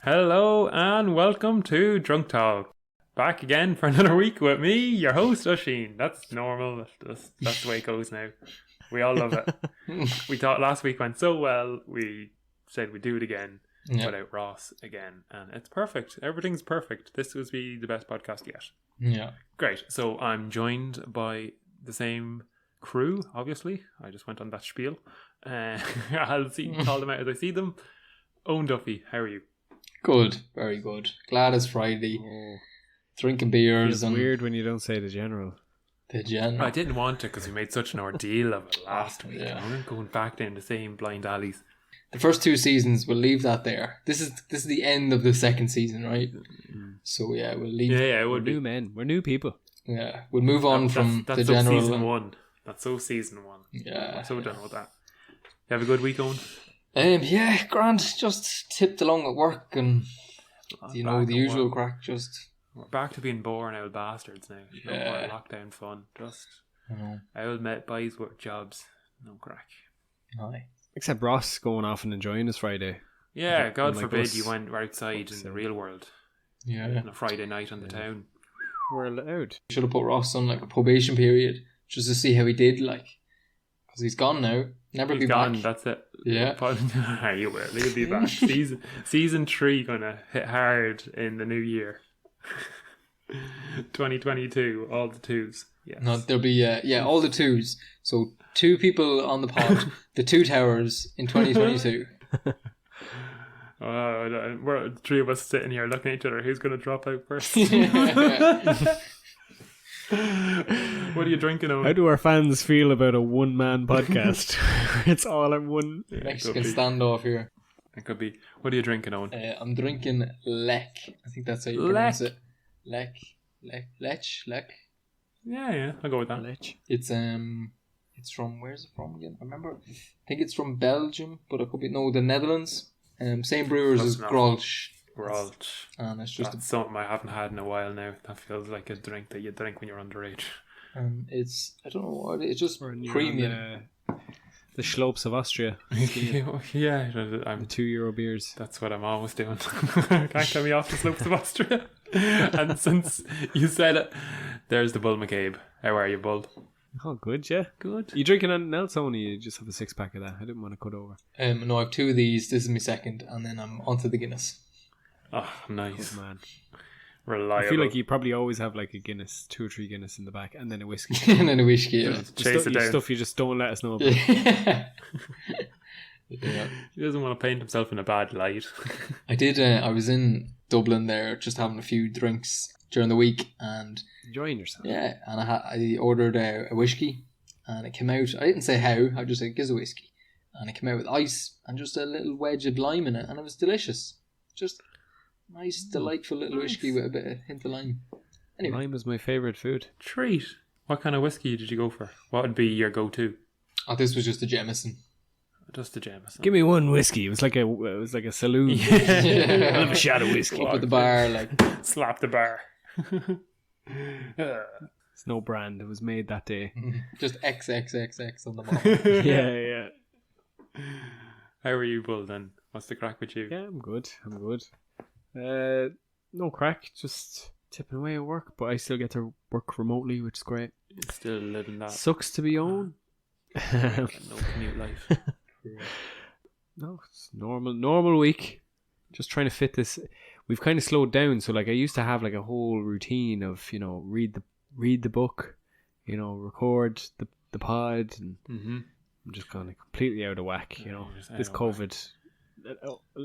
Hello and welcome to Drunk Talk. Back again for another week with me, your host Oisin. That's normal. That's the way it goes now. We all love it. We thought last week went so well, we said we'd do it again without Ross again. And it's perfect. Everything's perfect. This would be the best podcast yet. Yeah. Great. So I'm joined by the same crew, obviously. I just went on that spiel. Call them out as I see them. Owen Duffy, how are you? Good. Very good. Glad it's Friday. Drinking beers. It's and weird when you don't say the general. The general. I didn't want to because we made such an ordeal of it last week. Yeah. I'm going back down the same blind alleys. The first two seasons, we'll leave that there. This is the end of the second season, right? So yeah, we'll leave. Yeah, it We're would be. new men. We're new people. Yeah, we'll move on from That's the so general. season one. That's so season one. Yeah. I'm so done with that. You have a good week, Owen? Yeah, grand. Just tipped along at work and the Back at usual work. crack. Just We're back to being boring old bastards now. No more Yeah. lockdown fun. Just you know, old met boys work jobs. No crack. aye. Except Ross going off and enjoying his Friday. Yeah, God Unlike forbid us. you went outside in the real world Yeah. on a Friday night on the town. We're allowed. Should have put Ross on like a probation period just to see how he did. Like, because he's gone now. Never He's be gone, back. that's it. Yeah. You will. He'll be back. Season 3 gonna hit hard in the new year. 2022, all the twos. Yes. No, there'll be all the twos. So 2 people on the pod, the 2 towers in 2022. We're the 3 of us sitting here looking at each other. Who's gonna drop out first? What are you drinking on? How do our fans feel about a one-man podcast? It's all in one. Mexican standoff here. It could be. What are you drinking on? I'm drinking Lek. I think that's how you pronounce it. Lek. Yeah, I'll go with that. It's from, where's it from again? I remember. I think it's from Belgium, but it could be the Netherlands. Same brewers Close as enough. Grolsch. We're all. And it's just That's something I haven't had in a while now. That feels like a drink that you drink when you're underage. it's, I don't know what it's just We're near premium. The Schlopes of Austria. Yeah, The €2 beers. that's what I'm always doing. Can't get me off the slopes of Austria. And since you said it, there's the Bull McCabe. How are you, Bull? Oh, good, yeah. Good. You drinking anything else, only you just have a 6-pack of that. I didn't want to cut over. No, I have 2 of these. This is my second, and then I'm onto the Guinness. Oh, nice. Good man. Reliable. I feel like you probably always have like a Guinness, 2 or 3 Guinness in the back, and then a whiskey. And then a whiskey. Yeah. Just chase it down. Stuff you just don't let us know about. Yeah. He doesn't want to paint himself in a bad light. I did. I was in Dublin there, just having a few drinks during the week, and Enjoying yourself. yeah, and I ordered a whiskey, and it came out. I didn't say how. I just said, "Gives a whiskey," and it came out with ice and just a little wedge of lime in it, and it was delicious. Just nice, delightful little whiskey with a bit of hint of lime. Anyway, Lime is my favourite food. Treat. What kind of whiskey did you go for? What would be your go-to? this was just a Jameson. Just the Jameson. Give me one whiskey. It was like a saloon. Yeah. I'll have a shot of whiskey. Up at the bar, like Slap the bar. It's no brand. It was made that day. just XXXX on the bottom. Yeah. How are you, Bull, then? What's the crack with you? Yeah, I'm good. No crack. Just tipping away at work, but I still get to work remotely, which is great. Still living that. Sucks to be on. No commute life. No, it's normal week. Just trying to fit this. We've kind of slowed down. So like I used to have like a whole routine of read the book, record the pod, and I'm just kind of completely out of whack. Just This out of COVID.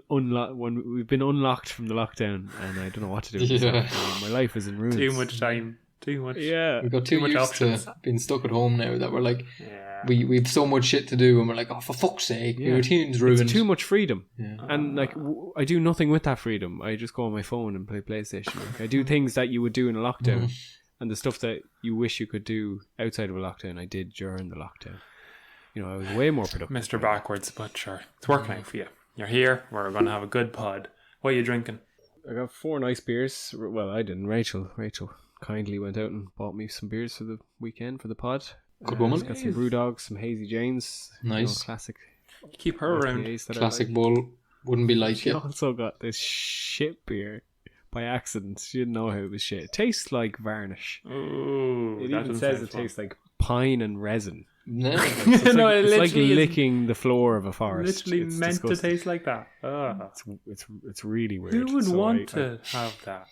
When we've been unlocked from the lockdown, and I don't know what to do with myself. My life is in ruins. Too much time. Too much. Yeah. We got too much used options. to being stuck at home now that we're like, Yeah. we've so much shit to do, and we're like, oh, for fuck's sake, Yeah. your routine's ruined. It's too much freedom. Yeah. And like I do nothing with that freedom. I just go on my phone and play PlayStation. Like, I do things that you would do in a lockdown, and the stuff that you wish you could do outside of a lockdown, I did during the lockdown. I was way more productive. Mr. Backwards, but sure. It's working out for you. You're here. We're going to have a good pod. What are you drinking? I got 4 nice beers. Well, I didn't. Rachel kindly went out and bought me some beers for the weekend for the pod. Good woman. Got some Brew Dogs, some Hazy Janes. Nice. Classic. You keep her around. IPAs that I Classic like. bull. Wouldn't be like She it. also got this shit beer by accident. She didn't know how it was shit. It tastes like varnish. Oh, It that even doesn't says sound it fun. tastes like pine and resin. No. So it's like, No, it it's like literally is licking the floor of a forest. Literally It's meant disgusting. to taste like that. Ah. It's really weird. Who would So want I to have that?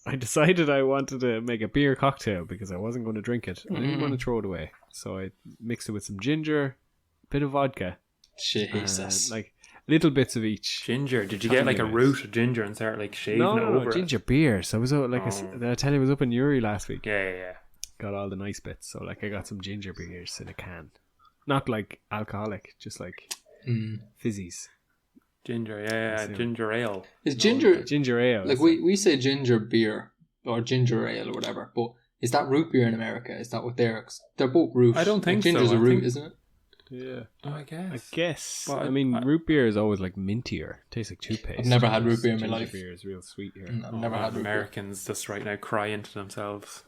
I decided I wanted to make a beer cocktail because I wasn't going to drink it. I didn't want to throw it away. So I mixed it with some ginger, a bit of vodka, Jesus. like little bits of each. Ginger. Did you Tiny get like a bits. root of ginger and start like shaving No, it no, over ginger beer. So I was like, Oh. did I tell you I was up in Uri last week? it? Yeah. Got all the nice bits. So like I got some ginger beers in a can. Not like alcoholic, just like fizzies. Ginger, That's it. ginger ale. Is ginger Ginger ale. like we say ginger beer or ginger ale or whatever, but is that root beer in America? Is that what they're both root? I don't think ginger's so. a I root, think- isn't it? Yeah. Oh, I guess. I guess. But I mean, root beer is always like mintier. Tastes like toothpaste. I've never had root beer in my Ginger life. beer is real sweet here. I've never had root beer. Americans just right now crying to themselves.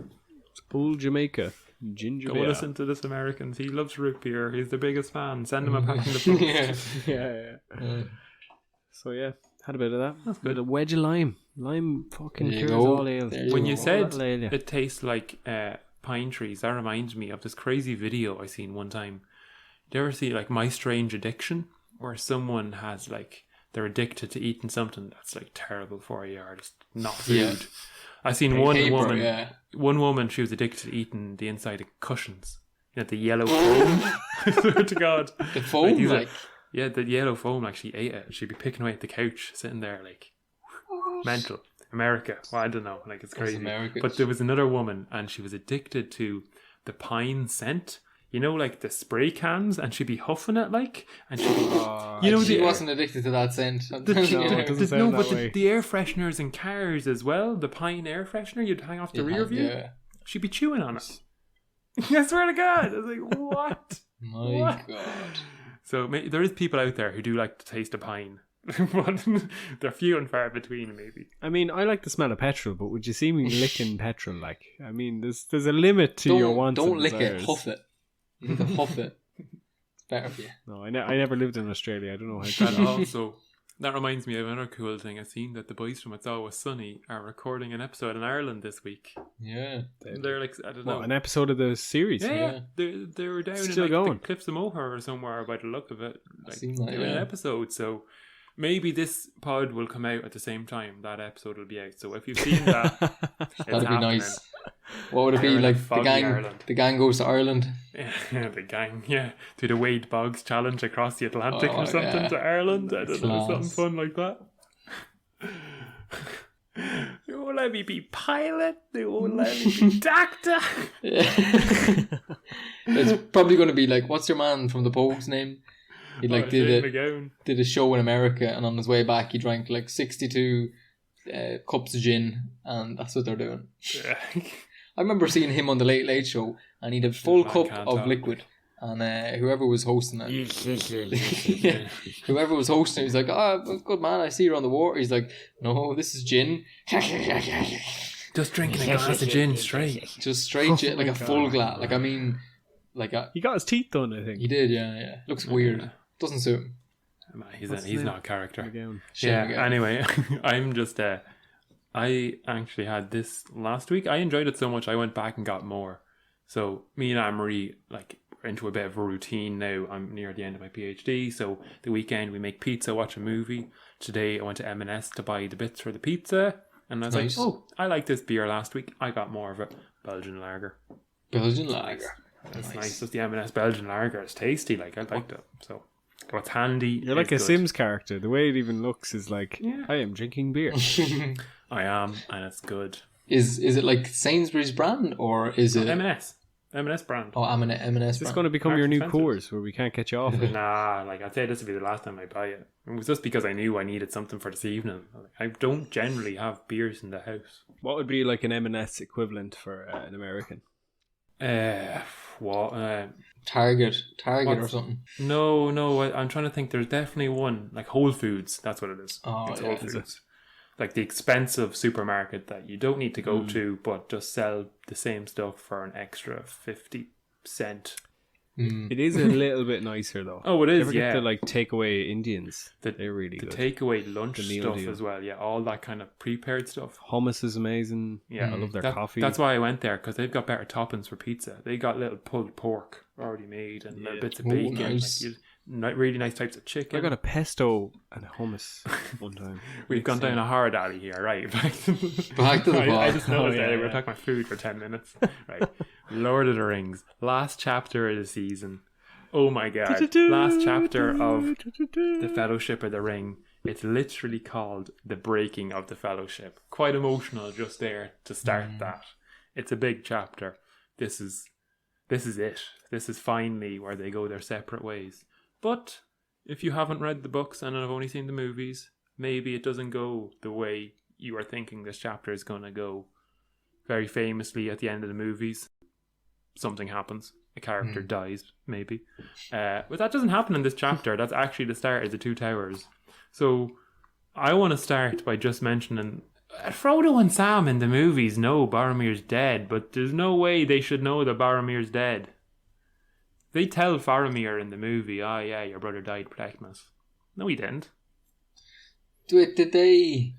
It's old Jamaica. Ginger Go beer. listen to this Americans. He loves root beer. He's the biggest fan. Send him a pack in the post. Yeah. yeah. So yeah, had a bit of that. A bit of wedge of lime. Lime fucking There you cures go. all ale. There you When go. you said That'll ale you. it tastes like pine trees, that reminds me of this crazy video I seen one time. Do you ever see like My Strange Addiction, where someone has like they're addicted to eating something that's like terrible for you or just not food? Yeah. I seen one Paper, woman. yeah. One woman, she was addicted to eating the inside of cushions. You know, the yellow foam. I swear to God. The foam, these are- like Yeah, the yellow foam, like she ate it. She'd be picking away at the couch, sitting there like mental. America. Well, I don't know. Like it's crazy. America. But there was another woman and she was addicted to the pine scent. You know, like the spray cans, and she'd be huffing it like, and she'd be, you know, she the wasn't addicted to that scent. I'm the, telling you No, now. it doesn't sound but that way. the air fresheners in cars as well. The pine air freshener you'd hang off the rear view. Yeah. She'd be chewing on it. I swear to God, I was like, what? My What? God. So there is people out there who do like to taste a pine, but they're few and far between. Maybe. I mean, I like the smell of petrol, but would you see me licking petrol? Like, I mean, there's a limit to your wants. Don't and lick it, desires. huff it. You need to huff it. It's better for you. No, I never lived in Australia. I don't know how. And also, that reminds me of another cool thing I've seen, that the boys from It's Always Sunny are recording an episode in Ireland this week. Yeah. They're like, I don't know. What, an episode of the series? Yeah. They were down Still in like going. the Cliffs of Moher or somewhere by the look of it. Like, seen that, they were in an yeah. episode, so maybe this pod will come out at the same time that episode will be out. So if you've seen that, it's That'd be happening. nice. What would it be Ireland, like? The foggy gang, Ireland. the gang goes to Ireland. Yeah, the gang, do the Wade Boggs challenge across the Atlantic Oh, or something yeah. to Ireland. I don't know, something Class. fun like that. They won't let me be pilot. They won't let me be doctor. It's probably going to be like, what's your man from the Pogues name? He like Shane McGowan. did a show in America, and on his way back he drank like 62 cups of gin, and that's what they're doing. Yeah. I remember seeing him on the Late Late Show, and he had a full Man cup can't of talk. liquid, and whoever was hosting it, yeah, whoever was hosting it, he's like, "Oh, good man, I see you're on the water." He's like, "No, this is gin." Just drinking a glass of gin straight. Just straight gin, like a full glass. Like I mean, like He got his teeth done, I think. he did, yeah. Looks weird. Doesn't suit him. He's What's his he's name? not a character. McGowan. Yeah, Shame, anyway, I'm just I actually had this last week. I enjoyed it so much I went back and got more. So me and Anne-Marie like are into a bit of a routine now. I'm near the end of my PhD, so the weekend we make pizza, watch a movie. Today I went to M&S to buy the bits for the pizza, and I was Nice. like, oh, I like this beer last week. I got more of it. Belgian lager. Belgian lager. That's nice. Just the M&S Belgian lager. It's tasty. Like I liked it. So what's handy. You're like a is good. Sims character. The way it even looks is like, Yeah. I am drinking beer. I am, and it's good. Is it like Sainsbury's brand or is it? M&S brand. Oh, I'm an M&S Is this brand. going to become Marks your and new Spencer's. course where we can't get you off it? Nah, like I'd say this would be the last time I buy it. It was just because I knew I needed something for this evening. I don't generally have beers in the house. What would be like an M&S equivalent for an American? What? Target or What's- something. No. I'm trying to think. There's definitely one like Whole Foods. That's what it is. Oh, It's yeah. Whole Is Foods. Like the expensive supermarket that you don't need to go to, but just sell the same stuff for an extra 50 cent. It is a little bit nicer though. Oh, it Do you is, ever get yeah. the like takeaway Indians? The- They're really The good. takeaway lunch The meal stuff deal. as well. Yeah, all that kind of prepared stuff. Hummus is amazing. Yeah, I love their That- coffee. That's why I went there, because they've got better toppings for pizza. They got little pulled pork already made and little bits of Oh, bacon. nice. Really nice types of chicken. I got a pesto and a hummus one time. We've gone down a hard alley here, right? Back to the I pod. just noticed Oh, that yeah, we were yeah. talking about food for 10 minutes. Right. Lord of the Rings. Last chapter of the season. Oh my god. Last chapter of the Fellowship of the Ring. It's literally called The Breaking of the Fellowship. Quite emotional just there to start that. It's a big chapter. This is it. This is finally where they go their separate ways. But if you haven't read the books and have only seen the movies, maybe it doesn't go the way you are thinking this chapter is going to go. Very famously, at the end of the movies, something happens. A character dies, maybe. But that doesn't happen in this chapter. That's actually the start of the Two Towers. So I want to start by just mentioning Frodo and Sam in the movies know Boromir's dead, but there's no way they should know that Boromir's dead. They tell Faramir in the movie, "Oh yeah, your brother died protecting us." No, he didn't. Did they?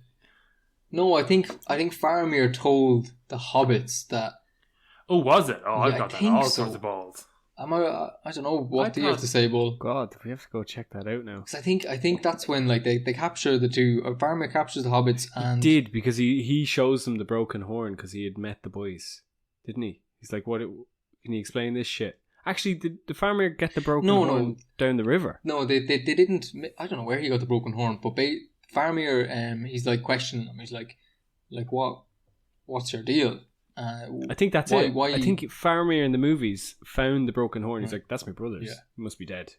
No, I think Faramir told the hobbits that. Oh, was it? Oh, Yeah, I've I got that think all so. sorts of balls. I don't know what I do you have thought- to say, Bull? God, we have to go check that out now. Because I think that's when like they capture the two. Faramir captures the hobbits and Did because he shows them the broken horn because he had met the boys, didn't he? He's like, "What? Can you explain this shit?" Actually, did the farmer get the broken No, horn down the river? No, they didn't. I don't know where he got the broken horn, but Faramir, he's like questioning him. He's like what's your deal? I think that's it. I think Faramir in the movies found the broken horn. He's like, "That's my brother's. Yeah. He must be dead."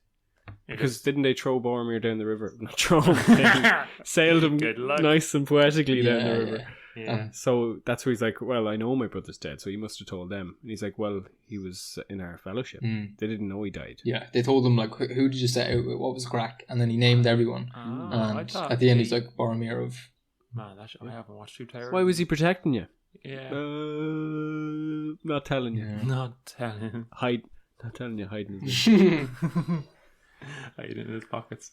It Because is- didn't they throw Boromir down the river? Not throw him. They sailed him Good luck. nice and poetically down the river. yeah. So that's where he's like, "Well, I know my brother's dead, so he must have told them." And he's like, "Well, he was in our fellowship. They didn't know he died." Yeah, they told him like, who did you set out with? What was the crack? And then he named everyone. I And thought at the end, he- he's like Boromir of. Man, I haven't watched Two Towers. Why was he protecting you? Yeah. Not telling you. Yeah. Not telling. Not telling you. Hiding his name. Hiding in his pockets.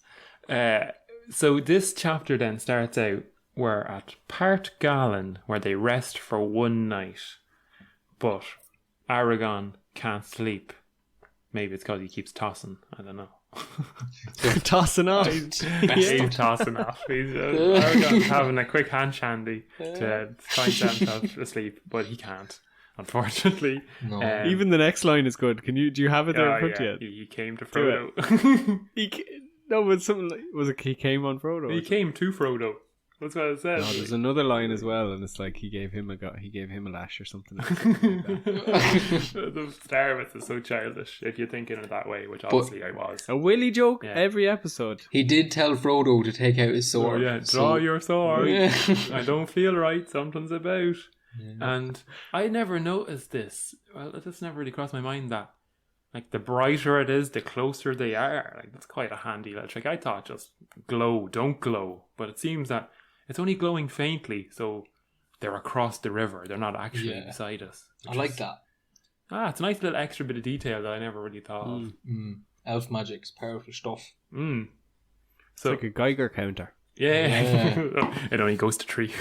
So this chapter then starts out. We're at Part Galen, where they rest for one night. But Aragon can't sleep. Maybe it's because he keeps tossing. I don't know. Tossing off. He's tossing off. Aragon's having a quick hand shandy to try and set himself asleep, but he can't, unfortunately. No. Even the next line is good. Do you have it there in front yet? He came to Do Frodo. No, but something like, was it? He came on Frodo. He came to Frodo. That's what it says. No, there's another line as well, and it's like he gave him a lash or something. The start of it is so childish if you're thinking it that way, which obviously I was. A Willy joke Yeah. every episode. He did tell Frodo to take out his So sword. yeah, draw your sword. Yeah. I don't feel right. Something's about. And I never noticed this. Well, it just never really crossed my mind that, like, the brighter it is, the closer they are. Like, that's quite a handy little trick. I thought just glow, don't glow. But it seems that it's only glowing faintly, so they're across the river. They're not actually Yeah. beside us. I like that. It's a nice little extra bit of detail that I never really thought of. Elf magic's powerful stuff. Mm. It's So, like a Geiger counter. yeah. It only goes to 3.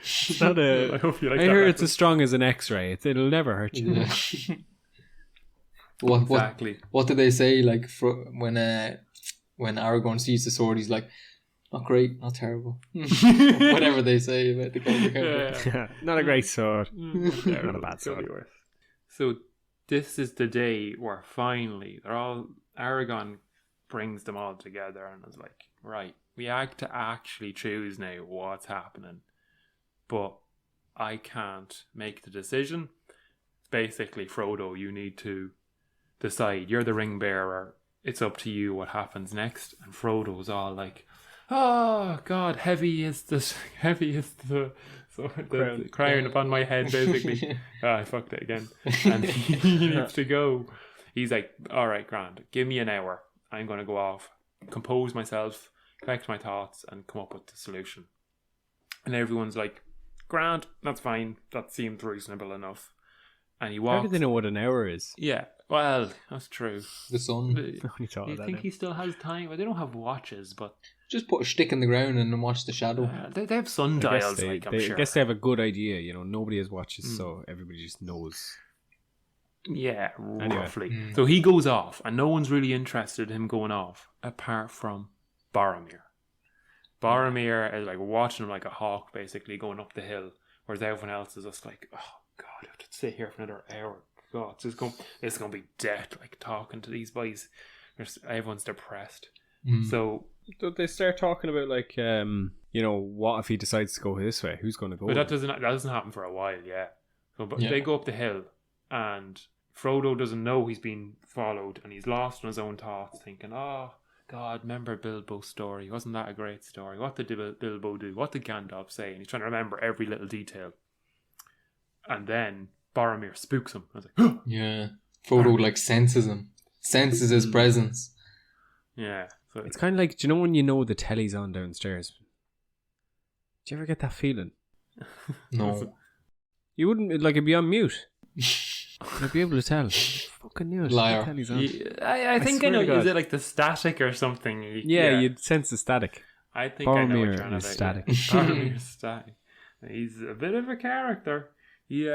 It's not I hope you like I that hear it's reference. as strong as an X-ray. It'll never hurt you. Yeah. what Exactly. what did they say? Like when Aragorn sees the sword, he's like, "Not great, not terrible." Whatever they say about the Geiger counter. Not a great sword. Yeah, Not a bad it's gonna sword. be worse. So this is the day where finally Aragon brings them all together and is like, right, we have to actually choose now what's happening, but I can't make the decision. Basically, Frodo, you need to decide. You're the ring bearer. It's up to you what happens next. And Frodo's all like, "Oh God, heavy is the crown upon my head." Basically, I fucked it again. And he needs to go. He's like, "All right, grand. Give me an hour. I'm going to go off, compose myself, collect my thoughts, and come up with the solution." And everyone's like, "Grand, that's fine. That seemed reasonable enough." and he How walks. do they know what an hour is? Yeah, well, that's true. The sun. I only thought You of that think now. he still has time? Well, they don't have watches, but Just put a stick in the ground and then watch the shadow. they have I sundials. guess Like I'm I sure. guess they have a good idea. Nobody has watches, so everybody just knows. Yeah, Anyway. roughly. So he goes off, and no one's really interested in him going off, apart from Boromir. Boromir is like watching him like a hawk, basically going up the hill, whereas everyone else is just like, "Oh God, I have to sit here for another hour. God, it's gonna be death." Like talking to these boys, everyone's depressed. So, They start talking about like, what if he decides to go this way? Who's going to go? but that doesn't happen for a while. Yeah. So, but Yeah. they go up the hill, and Frodo doesn't know he's being followed, and he's lost in his own thoughts, thinking, "Oh God, remember Bilbo's story? Wasn't that a great story? What did Bilbo do? What did Gandalf say?" And he's trying to remember every little detail. And then Boromir spooks him. I was like, Yeah. Frodo like senses his presence. yeah. So It's kind of like, do you know when you know the telly's on downstairs? Do you ever get that feeling? No. You wouldn't, like, it'd be on mute. I'd be able to tell. Fucking knew it. Liar. The telly's on. I think I swear know. to God. Is it like the static or something? Yeah, you'd sense the static. I think I know what you're Boromir trying is to static. Boromir's static. He's a bit of a character. He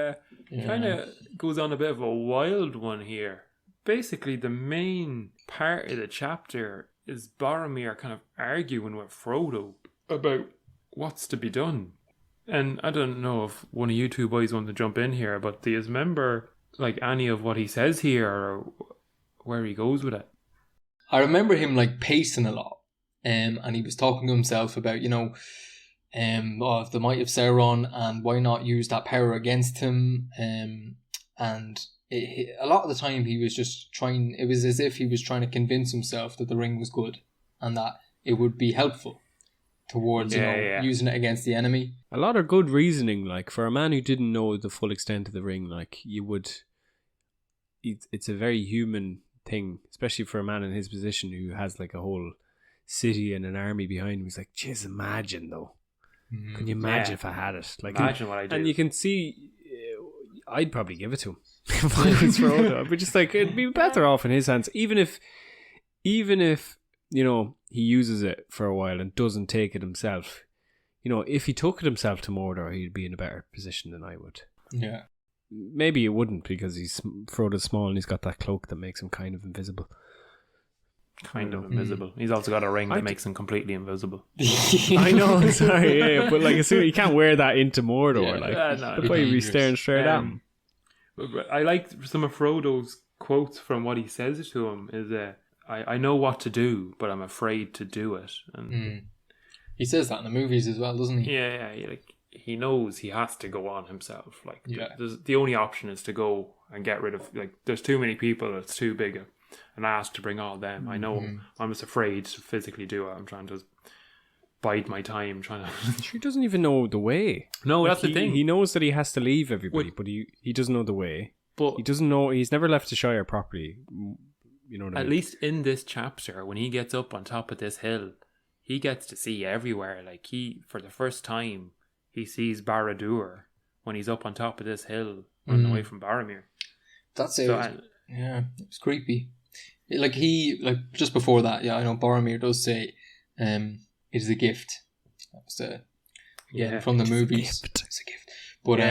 kind of goes on a bit of a wild one here. Basically, the main part of the chapter is Boromir kind of arguing with Frodo about what's to be done. And I don't know if one of you two boys want to jump in here, but do you remember like any of what he says here or where he goes with it? I remember him like pacing a lot. And he was talking to himself about, of the might of Sauron and why not use that power against him. A lot of the time he was just trying, it was as if he was trying to convince himself that the ring was good and that it would be helpful towards, using it against the enemy. A lot of good reasoning, like, for a man who didn't know the full extent of the ring, like, it's a very human thing, especially for a man in his position who has, like, a whole city and an army behind him. He's like, jeez, imagine, though. Can you imagine if I had it? Like, Imagine what I do. And you can see, I'd probably give it to him. If I was Frodo. I'd be just like, it'd be better off in his hands. Even if, he uses it for a while and doesn't take it himself. If he took it himself to Mordor, he'd be in a better position than I would. Yeah. Maybe he wouldn't because Frodo's small and he's got that cloak that makes him kind of invisible. Kind of invisible. He's also got a ring that makes him completely invisible. I know, sorry, yeah, but like, you can't wear that into Mordor. No, the way he'd be staring straight at him. But I like some of Frodo's quotes from what he says to him. Is I know what to do, but I'm afraid to do it. And he says that in the movies as well, doesn't he? yeah, he knows he has to go on himself. Like, the only option is to go and get rid of. Like, there's too many people. It's too big an ask to bring all them. I know. I'm just afraid to physically do it. I'm trying to bide my time. He doesn't even know the way. No, that's the thing. He knows that he has to leave everybody, but he doesn't know the way. But he doesn't know. He's never left the Shire properly. You know what I mean? At least in this chapter, when he gets up on top of this hill, he gets to see everywhere. Like, for the first time, he sees Barad-dûr when he's up on top of this hill, running away from Boromir. That's it. Yeah, it was creepy. Just before that, I know Boromir does say, it is a gift. That was from the movies. It's a gift. But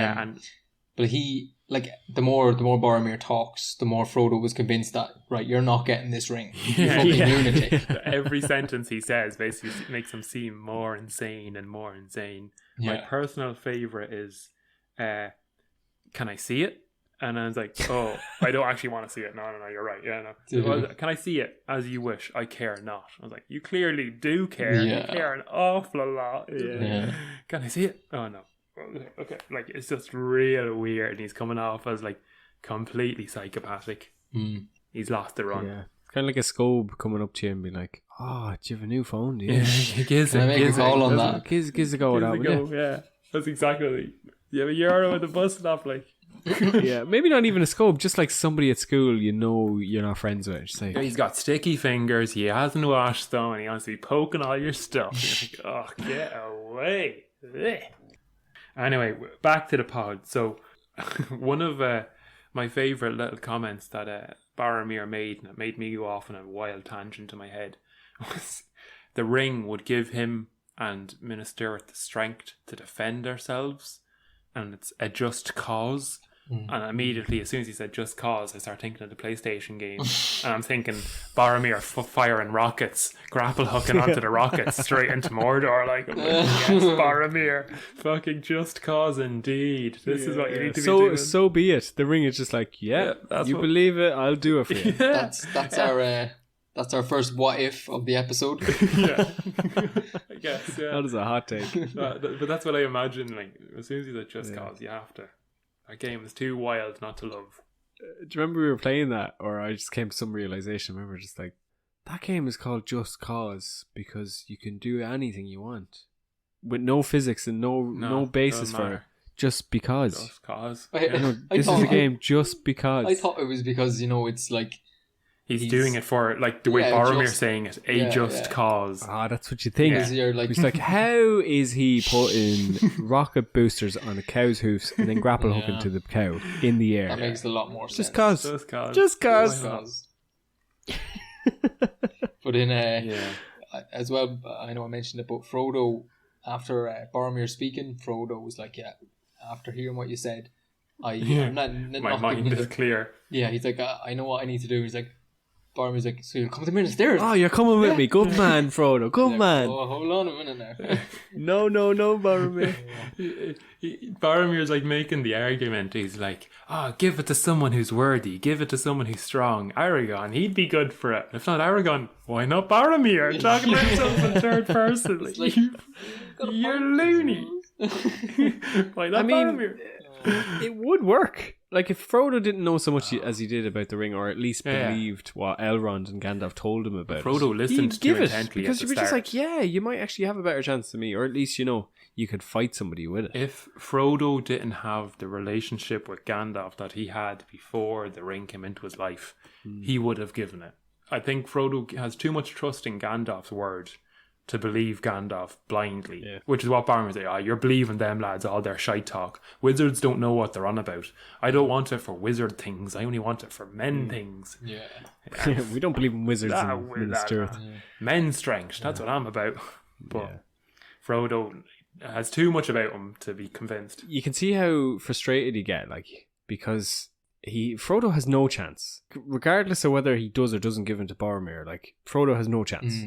but he, like, the more Boromir talks, the more Frodo was convinced that, right, you're not getting this ring. You fucking lunatic. Every sentence he says basically makes him seem more insane and more insane. Yeah. My personal favourite is, can I see it? And I was like, oh, I don't actually want to see it. No, you're right. Yeah, no. Well, can I see it? As you wish. I care not. I was like, you clearly do care. Yeah. You care an awful lot. Yeah. Can I see it? Oh, no. Okay. Like, it's just real weird. And he's coming off as, like, completely psychopathic. He's lost the run. Yeah. It's kind of like a scobe coming up to you and being like, oh, do you have a new phone? Can I make a call on that? Gives a go with that, would you? Yeah. That's exactly. You have a euro at the bus stop, like. Yeah, maybe not even a scope, just like somebody at school you're not friends with. Just like, he's got sticky fingers, he hasn't washed them, and he wants to be poking all your stuff. You're like, oh, get away. Anyway, back to the pod. So one of my favourite little comments that Boromir made, and it made me go off on a wild tangent in my head, was the ring would give him and Minas Tirith the strength to defend ourselves, and it's a just cause. And immediately, as soon as he said just cause, I start thinking of the PlayStation game. And I'm thinking Boromir firing rockets, grapple hooking onto the rockets straight into Mordor. Like, I'm like, yes, Boromir. Fucking just cause indeed. This is what you need to be doing. So be it. The ring is just like, that's you what... believe it, I'll do it for you. That's our first what if of the episode. Yeah. I guess, yeah. That is a hot take. But that's what I imagine. Like, as soon as he said just cause, you have to. That game is too wild not to love. Do you remember we were playing that, or I just came to some realization? I remember just like, that game is called Just Cause because you can do anything you want with no physics and no basis for it. Just because. Just cause. This is a game just because. I thought it was because, it's like... He's doing it for, like, the way Boromir's saying it, just cause. Ah, that's what you think. Yeah. It's like, how is he putting rocket boosters on a cow's hoofs and then grapple hooking to the cow in the air? That makes a lot more sense. Just cause. Just cause. But in, as well, I know I mentioned it, but Frodo, after Boromir speaking, Frodo was like, after hearing what you said, I'm not my mind is clear. Yeah, he's like, I know what I need to do. He's like, Boromir's like, so you'll come to Minas Tirith? Oh, you're coming with me. Good man, Frodo. Good man. Oh, hold on a minute now. No, Boromir. Boromir's like making the argument. He's like, give it to someone who's worthy. Give it to someone who's strong. Aragorn, he'd be good for it. If not Aragorn, why not Boromir? Talking about himself in third person. Like, you're loony. Why not Boromir? It would work. Like, if Frodo didn't know so much as he did about the ring, or at least believed what Elrond and Gandalf told him about Frodo listened to intently because at you the were start. just like, you might actually have a better chance than me, or at least, you could fight somebody with it. If Frodo didn't have the relationship with Gandalf that he had before the ring came into his life, he would have given it. I think Frodo has too much trust in Gandalf's word to believe Gandalf blindly, which is what Boromir's like, you're believing them lads, all their shite talk. Wizards don't know what they're on about. I don't want it for wizard things, I only want it for men things. Yeah. We don't believe in wizards in Minas Tirith. Men's strength, that's what I'm about. But Frodo has too much about him to be convinced. You can see how frustrated he get, like, because Frodo has no chance. Regardless of whether he does or doesn't give him to Boromir, like, Frodo has no chance.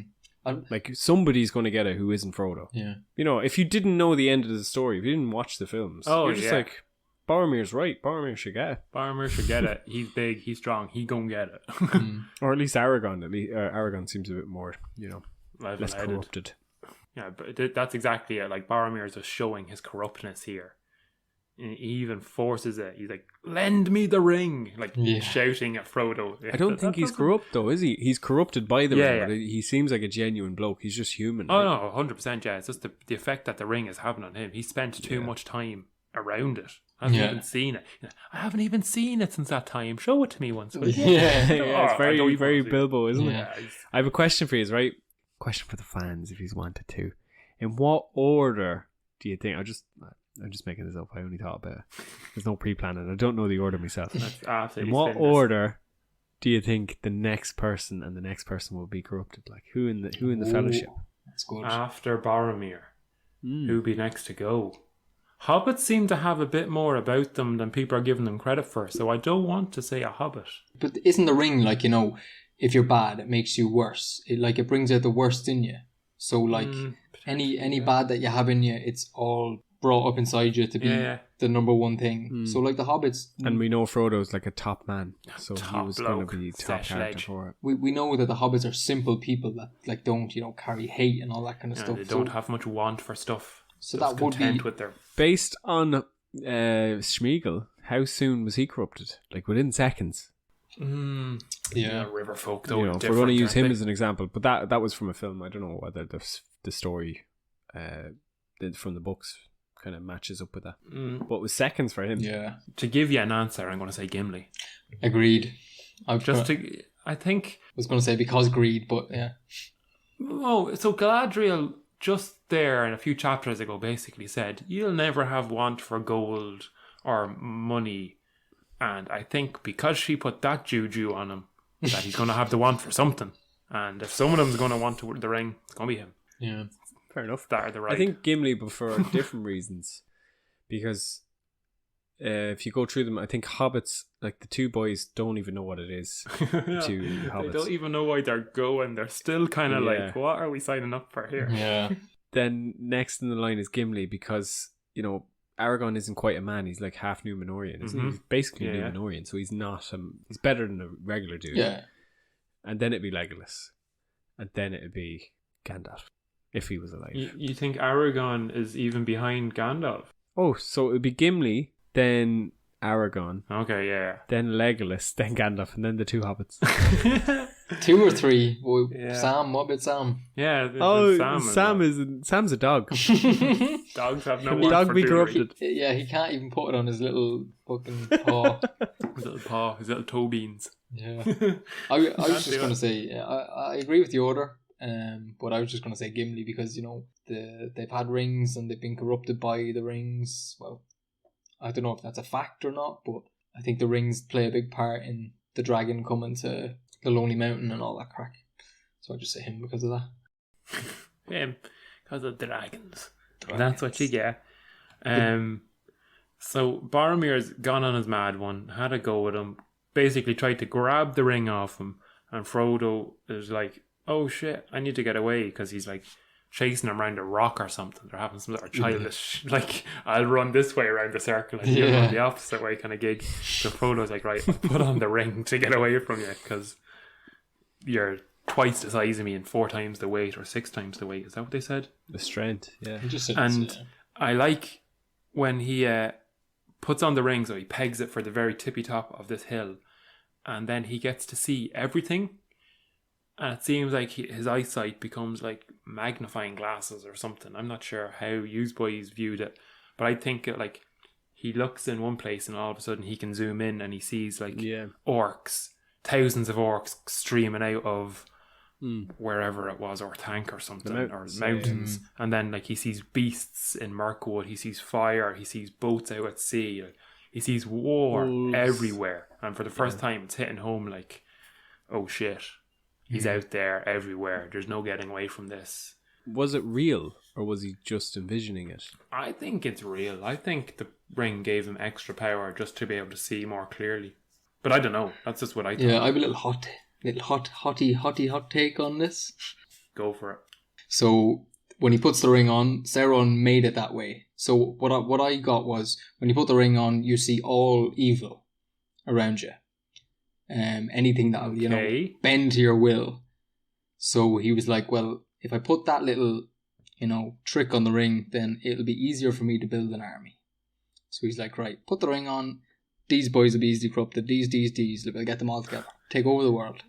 Like, somebody's going to get it who isn't Frodo. Yeah. If you didn't know the end of the story, if you didn't watch the films, you're just like, Boromir's right. Boromir should get it. Boromir should get it. He's big, he's strong, he gon' get it. Or at least Aragorn. Aragorn seems a bit more, less corrupted. Yeah, but that's exactly it. Like, Boromir's just showing his corruptness here. He even forces it. He's like, lend me the ring. Like, shouting at Frodo. I don't think he's corrupt, though, is he? He's corrupted by the ring. But he seems like a genuine bloke. He's just human. Oh, no, 100%, yeah. It's just the effect that the ring is having on him. He spent too much time around it. I haven't even seen it. I haven't even seen it since that time. Show it to me once. It's very, very Bilbo, isn't it? Yeah. I have a question for you, right? Question for the fans, if you wanted to. In what order do you think... I'm just making this up. I only thought about it. There's no pre-planning. I don't know the order myself. In what order do you think the next person and the next person will be corrupted? Like, who in the Fellowship? That's good. After Boromir, who'd be next to go? Hobbits seem to have a bit more about them than people are giving them credit for, so I don't want to say a hobbit. But isn't the ring like, if you're bad, it makes you worse. It brings out the worst in you. So like any bad that you have in you, it's all brought up inside you to be the number one thing. So like the hobbits, and we know Frodo's like a top man, so he was going to be top character for it. We know that the hobbits are simple people that like don't carry hate and all that kind of stuff. They don't have much want for stuff. So that would be with their... Based on Smeagol. How soon was he corrupted? Like within seconds. River folk though. If we're going to use him as an example, but that was from a film. I don't know whether the story from the books kind of matches up with that. But it was seconds for him. Yeah. To give you an answer, I'm going to say Gimli. Agreed. I think... I was going to say because greed, but yeah. Oh, so Galadriel just there in a few chapters ago basically said, you'll never have want for gold or money And I think because she put that juju on him, that he's going to have the want for something. And if some of them's going to want the ring, it's going to be him. Yeah. Fair enough. That are the right. I think Gimli, but for different reasons. Because if you go through them, I think hobbits, like the two boys, don't even know what it is. Yeah. Two hobbits. They don't even know why they're going. They're still kind of Yeah. like, what are we signing up for here? Yeah. Then next in the line is Gimli because, you know, Aragorn isn't quite a man. He's like half Númenorian, isn't he? Mhm. He's basically Yeah. Númenorian, so he's not. He's better than a regular dude. Yeah. And then it'd be Legolas, and then it'd be Gandalf if he was alive. You think Aragorn is even behind Gandalf? Oh, so it'd be Gimli, then Aragorn, Okay, yeah. then Legolas, then Gandalf, and then the two hobbits. 2 or 3. Well, Yeah. Sam, what about Sam? Yeah. There's Oh, Sam as well. Sam's a dog. Dogs have no The want dog for be jewelry. corrupted. Yeah, he can't even put it on his little fucking paw. His little paw, his little toe beans. Yeah. I was just going to say, yeah, I agree with the order, but I was just going to say Gimli because, you know, they've had rings and they've been corrupted by the rings. Well, I don't know if that's a fact or not, but I think the rings play a big part in the dragon coming to the Lonely Mountain and all that crack. So I just say him because of that. Because of dragons. That's what you get. So Boromir's gone on his mad one, had a go at him, basically tried to grab the ring off him, and Frodo is like, oh shit, I need to get away, because he's like chasing him around a rock or something. They're having some sort of childish, like, I'll run this way around the circle and you'll run the opposite way kind of gig. So Frodo's like, right, I'll put on the ring to get away from you, because you're twice the size of me and 4 times the weight, or 6 times the weight. Is that what they said? The strength, yeah. He just said And I like when he puts on the ring, so he pegs it for the very tippy top of this hill, and then he gets to see everything, and it seems like his eyesight becomes like magnifying glasses or something. I'm not sure how you boys viewed it, but I think like he looks in one place and all of a sudden he can zoom in and he sees like orcs, thousands of orcs streaming out of wherever it was, or tank or something, or mountains, and then like he sees beasts in Mirkwood, he sees fire, he sees boats out at sea, he sees war everywhere, and for the first time it's hitting home like, oh shit, he's out there everywhere, there's no getting away from this. Was it real, or was he just envisioning it? I think it's real. I think the ring gave him extra power just to be able to see more clearly, but I don't know, that's just what I thought. Yeah, I have a little hot take on this. Go for it. So when he puts the ring on, Sauron made it that way. So what I got was, when you put the ring on, you see all evil around you. Anything that you know bend to your will. So he was like, well, if I put that little, you know, trick on the ring, then it'll be easier for me to build an army. So he's like, right, put the ring on. These boys will be easily corrupted. These. Look, I'll get them all together. Take over the world.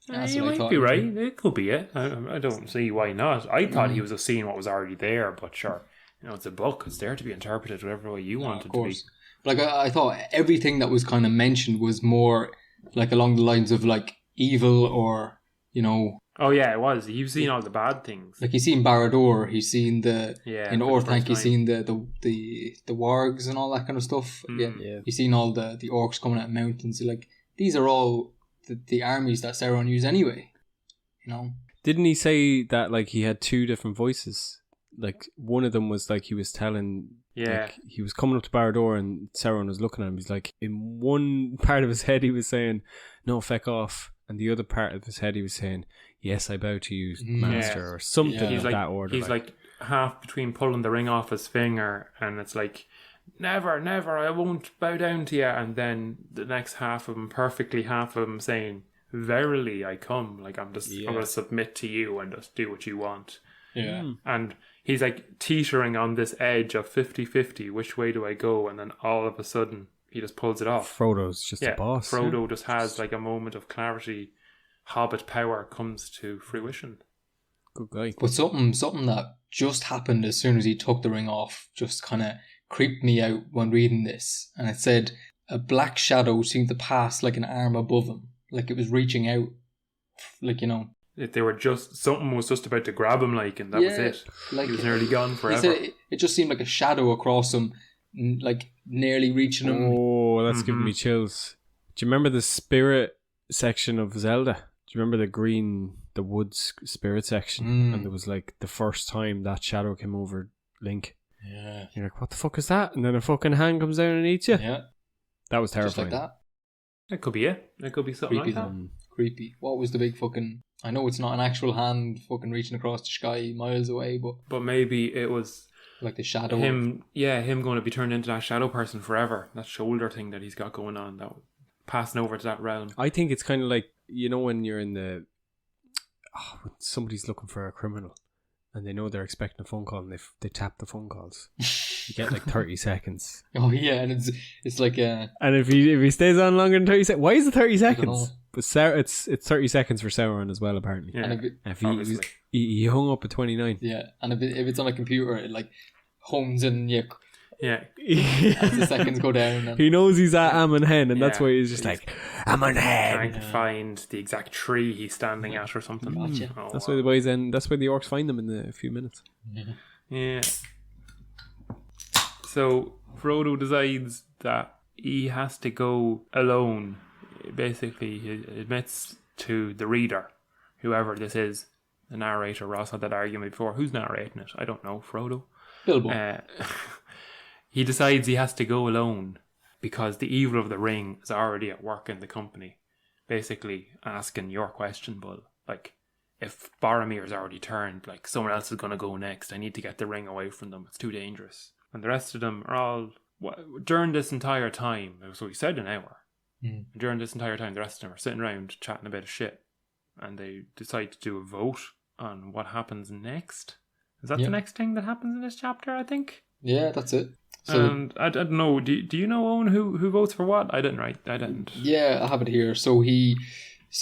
You might be right. It could be it. I don't see why not. I thought he was just seeing what was already there, but sure, you know, it's a book. It's there to be interpreted whatever way you want it to be. Like I thought everything that was kind of mentioned was more like along the lines of like evil, or, you know. Oh yeah, it was. You've seen all the bad things. Like he's seen Barad-dûr, he's seen in Orthanc, he's seen the wargs and all that kind of stuff. He's seen all the orcs coming out of mountains. Like, these are all the armies that Sauron used anyway, you know. Didn't he say that like he had 2 different voices? Like one of them was like he was telling, like, he was coming up to Barad-dûr and Sauron was looking at him. He's like, in one part of his head he was saying, "No, feck off," and the other part of his head he was saying, "Yes, I bow to you, master," or something of that order. He's like half between pulling the ring off his finger, and it's like, never, I won't bow down to you. And then the next half of him saying, "Verily, I come." Like, I'm going to submit to you and just do what you want. Yeah. And he's like teetering on this edge of 50-50. Which way do I go? And then all of a sudden, he just pulls it off. Frodo's just a boss. Frodo just has like a moment of clarity. Hobbit power comes to fruition. Good guy. But something that just happened as soon as he took the ring off just kind of creeped me out when reading this. And it said, a black shadow seemed to pass like an arm above him. Like it was reaching out. Like, you know. If they were something was just about to grab him, like, and that was it. Like, he was nearly gone forever. He said it just seemed like a shadow across him. like nearly reaching him. Oh, that's giving me chills. Do you remember the spirit section of Zelda? Do you remember the woods spirit section? And there was like the first time that shadow came over Link. Yeah. You're like, what the fuck is that? And then a fucking hand comes down and eats you. Yeah. That was Just terrifying. like that. That could be it. That could be something Creepy like that. though. Creepy. What was the big fucking... I know it's not an actual hand fucking reaching across the sky miles away, but maybe it was like the shadow. him going to be turned into that shadow person forever. That shoulder thing that he's got going on, that passing over to that realm. I think it's kind of like, you know, when you're in the... when somebody's looking for a criminal and they know they're expecting a phone call and they tap the phone calls. You get like 30 seconds. Oh yeah, and it's like and if he stays on longer than 30 seconds, why is it 30 know. seconds? But it's 30 seconds for Sauron as well, apparently. Yeah, and If he hung up at 29. yeah, and if it's on a computer, it like hones in you yeah. as the seconds go down. And He knows he's at Amon Hen, and that's Yeah. why he's just like, Amon Hen. Trying to find the exact tree he's standing at or something. Gotcha. Oh, That's wow. why the boys end. That's why the orcs find them in a few minutes. Yeah. So Frodo decides that he has to go alone. Basically, he admits to the reader, whoever this is, the narrator. Ross had that argument before. Who's narrating it? I don't know. Frodo? Bilbo. He decides he has to go alone because the evil of the ring is already at work in the company. Basically asking your question, Bull. Like, if Boromir's already turned, like, someone else is going to go next. I need to get the ring away from them. It's too dangerous. And the rest of them are all... during this entire time, so he said an hour. During this entire time, the rest of them are sitting around chatting a bit of shit. And they decide to do a vote on what happens next. Is that the next thing that happens in this chapter, I think? Yeah, that's it. So, And I don't know, do you know, Owen, who votes for what? I didn't. yeah, I have it here. So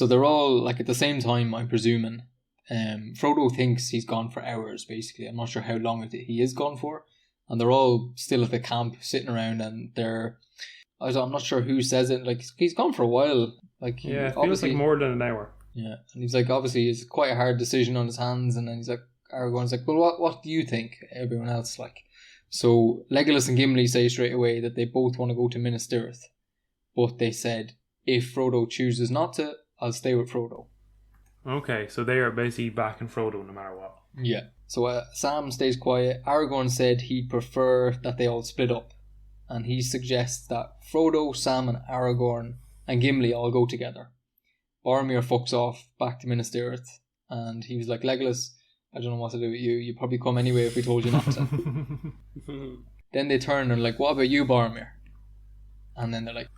they're all like at the same time, I'm presuming. Frodo thinks he's gone for hours, basically. I'm not sure how long he is gone for. And they're all still at the camp sitting around, and I'm not sure who says it. Like, he's gone for a while. Like, Yeah, it feels like more than an hour. Yeah, and he's like, obviously, it's quite a hard decision on his hands. And then he's like, Aragorn's like, well, what do you think? Everyone else, like. So Legolas and Gimli say straight away that they both want to go to Minas Tirith. But they said, if Frodo chooses not to, I'll stay with Frodo. Okay, so they are basically backing Frodo no matter what. Yeah. So Sam stays quiet. Aragorn said he'd prefer that they all split up. And he suggests that Frodo, Sam and Aragorn and Gimli all go together. Boromir fucks off back to Minas Tirith. And he was like, Legolas, I don't know what to do with you. You'd probably come anyway if we told you not to. Then they turn and like, what about you, Boromir? And then they're like,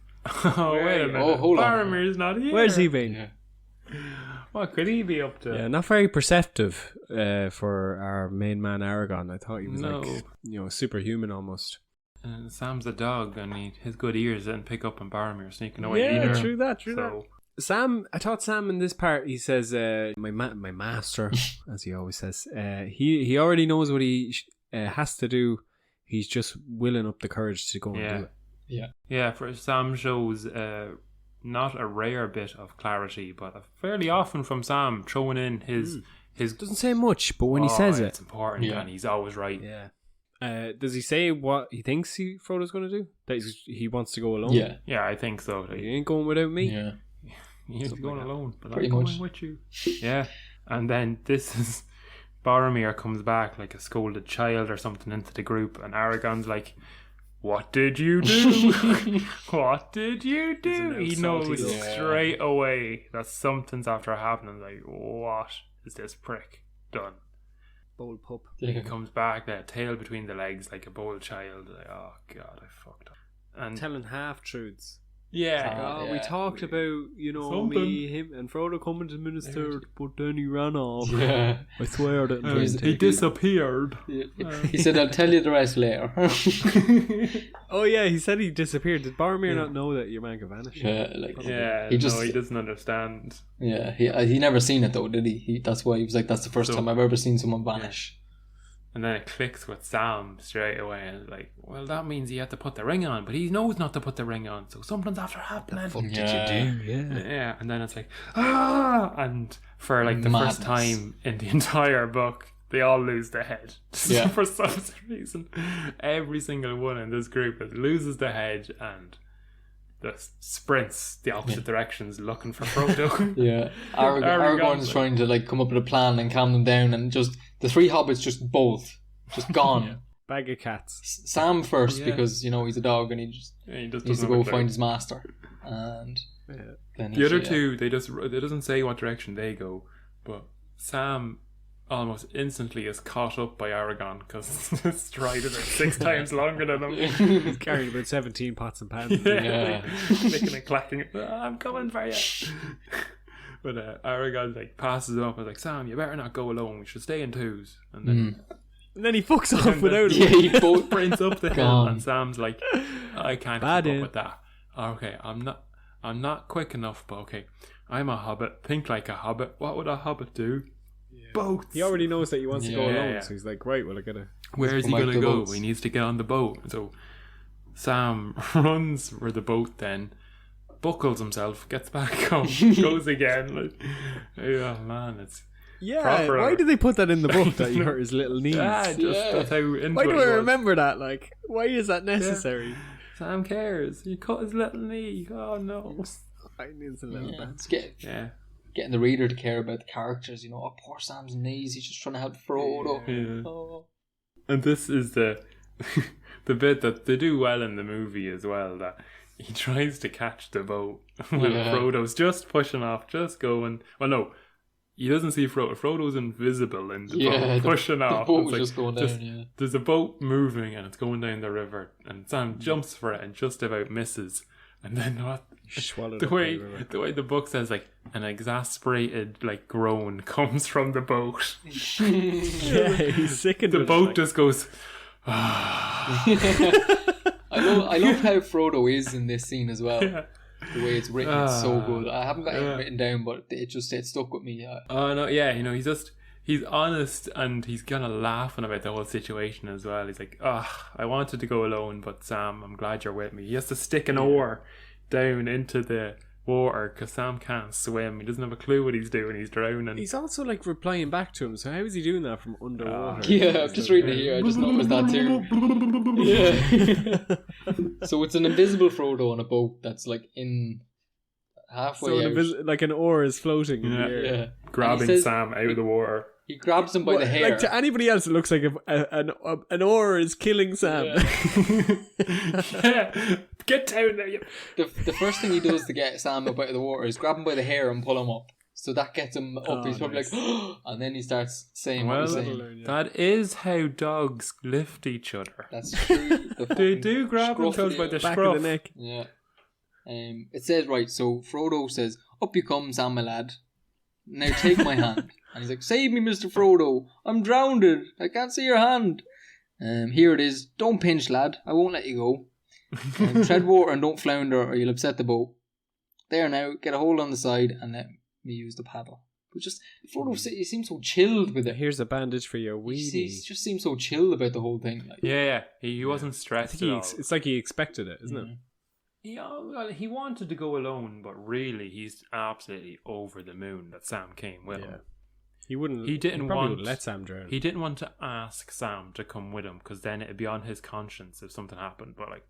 Oh, wait a minute. Oh, hold on. Boromir's not here. Where's he been? yeah. What could he be up to? Yeah, not very perceptive for our main man Aragorn. I thought he was No. like, superhuman almost. And Sam's a dog, and his good ears didn't pick up on Boromir sneaking away Yeah, either. true that. So, Sam, I thought Sam in this part, he says, my master, as he always says, he already knows what he has to do. He's just willing up the courage to go and do it. Yeah. for Sam shows not a rare bit of clarity, but fairly often from Sam throwing in his Doesn't say much, but when he says it, it's important, Yeah. and he's always right. yeah. Does he say what he thinks Frodo's going to do? That he wants to go alone? Yeah. Yeah, I think so. He ain't going without me. Yeah. He's Something going like that. alone, but Pretty I'm going much. with you. Yeah, and then this is Boromir comes back like a scolded child or something into the group, and Aragorn's like, "What did you do? What did you do?" He's He an old knows salty dog. straight away that something's after happening. Like, what is this prick done? Bold pup. He comes back, that tail between the legs, like a bold child. Like, oh god, I fucked up. And Telling half truths. yeah, We yeah. talked about, Something. me, him, and Frodo coming to Minister, but then he ran off. Yeah. I swear that. he disappeared. He said, I'll tell you the rest later. Oh yeah, he said he disappeared. Did Boromir not know that your man could vanish? Yeah, like, Yeah, He just- he doesn't understand. yeah, he never seen it though, did he? That's why he was like, that's the first So- time I've ever seen someone vanish. And then it clicks with Sam straight away, and it's like, well, that means he had to put the ring on, but he knows not to put the ring on, so something's after happening. Yeah. Yeah. And then it's like, ah! And for like the Madness. first time in the entire book, they all lose their head. Yeah. For some reason, every single one in this group loses their head and just sprints the opposite directions looking for Frodo. Yeah, Aragorn's trying to like come up with a plan and calm them down, and just the three hobbits just both gone. Bag of cats. Sam first because he's a dog and he just needs to go find his master, and then the other two it doesn't say what direction they go, but Sam almost instantly is caught up by Aragorn because his stride is about 6 times longer than him. He's carrying about 17 pots and pans. Yeah. Clicking and clacking. I'm coming for you. But Aragorn like passes him up and is like, Sam, you better not go alone. We should stay in twos. And then he fucks off without him. Yeah, he both sprints up the hill, and Sam's like, I can't keep up with that. Okay, I'm not quick enough, but okay, I'm a hobbit. Think like a hobbit. What would a hobbit do? Boats. He already knows that he wants to go alone, so he's like, right, well, I gotta. Where is he gonna go? He needs to get on the boat. So Sam runs for the boat, then buckles himself, gets back up, goes again. Like, oh man, it's proper. Why did they put that in the book that he hurt his little knees? That's how into why do it I was. remember that? Like, why is that necessary? Sam cares. He cut his little knee. Oh no. I needs a little bit. Getting the reader to care about the characters, oh, poor Sam's knees, he's just trying to help Frodo. Yeah. Oh. And this is the bit that they do well in the movie as well, that he tries to catch the boat when Frodo's just pushing off, just going. Well, no, he doesn't see Frodo. Frodo's invisible in the boat, pushing off. The boat was just going down, There's a boat moving and it's going down the river, and Sam jumps for it and just about misses. And then what? The way the book says, like, an exasperated like groan comes from the boat. He's sickened. The boat just goes. I love how Frodo is in this scene as well. Yeah. The way it's written, it's so good. I haven't got it written down, but it stuck with me. Oh no, yeah, he's honest and he's kind of laughing about the whole situation as well. He's like, I wanted to go alone, but Sam, I'm glad you're with me. He has to stick an oar down into the water because Sam can't swim. He doesn't have a clue what he's doing. He's drowning. He's also like replying back to him. So how is he doing that from underwater? I'm just reading it here. I just noticed that too. Yeah. So it's an invisible Frodo on a boat that's like in halfway out. Like an oar is floating in the air. Yeah. Grabbing Sam out of the water. He grabs him by the hair. Like to anybody else, it looks like an oar is killing Sam. Yeah. Get down there. The first thing he does to get Sam up out of the water is grab him by the hair and pull him up. So that gets him up. He's probably like, and then he starts saying what he's saying. That is how dogs lift each other. That's true. They do grab themselves by the back scruff. of the neck. Yeah. It says, right, so Frodo says, up you come, Sam, my lad. Now take my hand. And he's like, save me, Mr. Frodo. I'm drowned. I can't see your hand. Here it is. Don't pinch, lad. I won't let you go. Tread water and don't flounder or you'll upset the boat. There now, get a hold on the side and let me use the paddle. But just, Frodo, he seems so chilled with it. Here's a bandage for your weenie. He just seems so chilled about the whole thing. Like. Yeah. He wasn't stressed at all. It's like he expected it, isn't it? He wanted to go alone, but really he's absolutely over the moon that Sam came with him. He wouldn't let Sam drown. He didn't want to ask Sam to come with him because then it'd be on his conscience if something happened. But like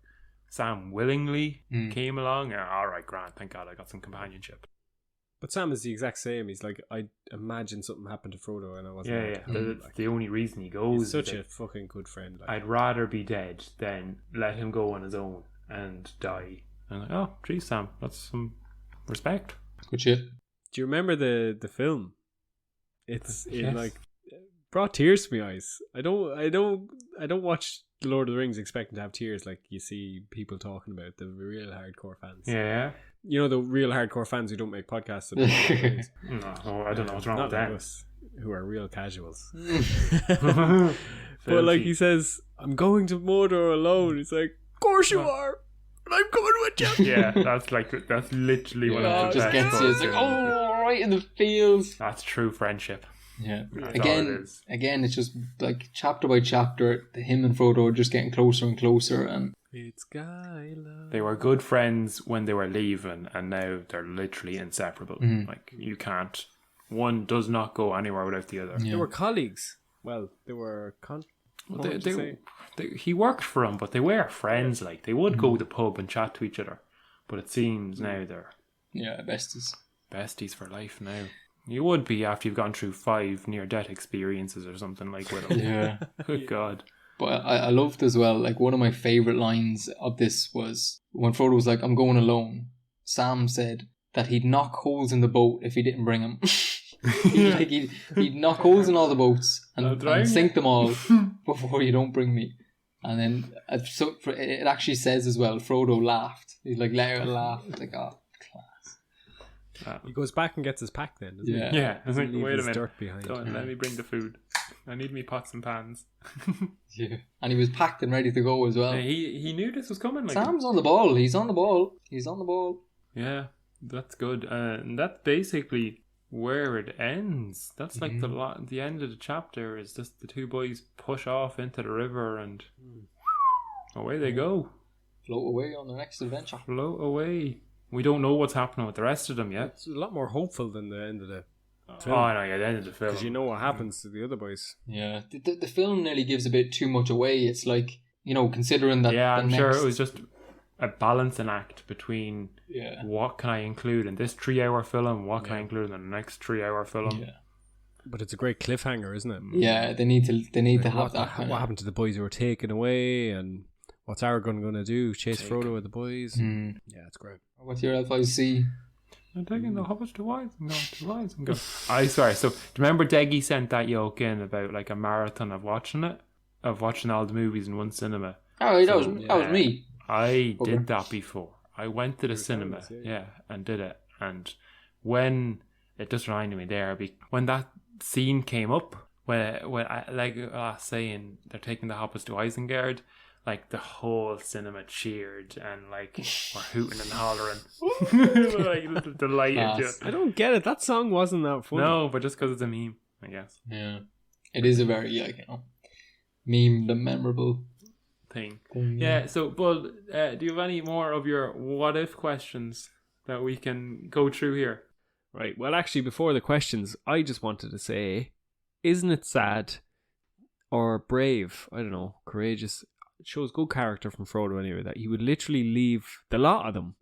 Sam willingly came along. All right, Grant, thank God I got some companionship. But Sam is the exact same. He's like, I imagine something happened to Frodo and I wasn't. That's the only reason he goes. He's such a fucking good friend. Like. I'd rather be dead than let him go on his own and die. And I'm like, oh, geez, Sam, that's some respect. Good shit. Do you remember the film? It like brought tears to my eyes. I don't watch The Lord of the Rings expecting to have tears like you see people talking about, the real hardcore fans. Yeah. You know, the real hardcore fans who don't make podcasts. No, I don't know what's wrong with that. Us, who are real casuals. But like he says, I'm going to Mordor alone. He's like, of course you are. And I'm coming with you. Yeah, that's literally what it just gets you. It's like, right in the feels. That's true friendship. Yeah. That's Again, it's just like chapter by chapter, him and Frodo are just getting closer and closer, and it's guy love. They were good friends when they were leaving, and now they're literally inseparable. Like you can't. One does not go anywhere without the other. Yeah. They were colleagues. Well, they were... He worked for him, but they were friends. Like, they would go to the pub and chat to each other. But it seems now they're... Yeah, besties. Besties for life now. You would be after you've gone through 5 near-death experiences or something like with him. Yeah. Good God. But I loved as well, like, one of my favourite lines of this was when Frodo was like, I'm going alone. Sam said that he'd knock holes in the boat if he didn't bring him. He'd knock holes in all the boats and sink them all before you don't bring me. And then it actually says as well, Frodo laughed. He's like, let out a laugh. It's like, oh, class. He goes back and gets his pack then, doesn't he? Yeah. I was like, Leave wait a his minute. dirt behind. Don't let me bring the food. I need me pots and pans. Yeah. And he was packed and ready to go as well. He knew this was coming. Like, Sam's on the ball. He's on the ball. He's on the ball. Yeah, that's good. And that's basically where it ends. That's like the end of the chapter is just the two boys push off into the river and away they go. Float away on their next adventure. Float away. We don't know what's happening with the rest of them yet. It's a lot more hopeful than the end of the film. Oh, no, yeah, the end of the film. Because you know what happens to the other boys. Yeah. The film nearly gives a bit too much away. It's like, considering that... Yeah, I'm sure it was just a balancing act between what can I include in this 3-hour film, what can I include in the next 3-hour film. Yeah. But it's a great cliffhanger, isn't it? Yeah, they need to have that. What happened to the boys who were taken away, and what's Aragorn going to do? Chase Frodo with the boys? Yeah, it's great. What's your L5C? I'm taking the hobbits to Isengard. I swear. So, do you remember Deggy sent that yoke in about like a marathon of watching all the movies in one cinema? Oh, that was me. I did that before. I went to the cinema, and did it. And when it just reminded me there, when that scene came up, when I saying they're taking the hobbits to Isengard, like the whole cinema cheered and like were hooting and hollering, like delighted. I don't get it. That song wasn't that funny. No, but just because it's a meme, I guess. Yeah, it is a very meme, the memorable thing. Yeah. So, Bull, do you have any more of your what if questions that we can go through here? Right. Well, actually, before the questions, I just wanted to say, isn't it sad or brave? I don't know, courageous. It shows good character from Frodo anyway, that he would literally leave the lot of them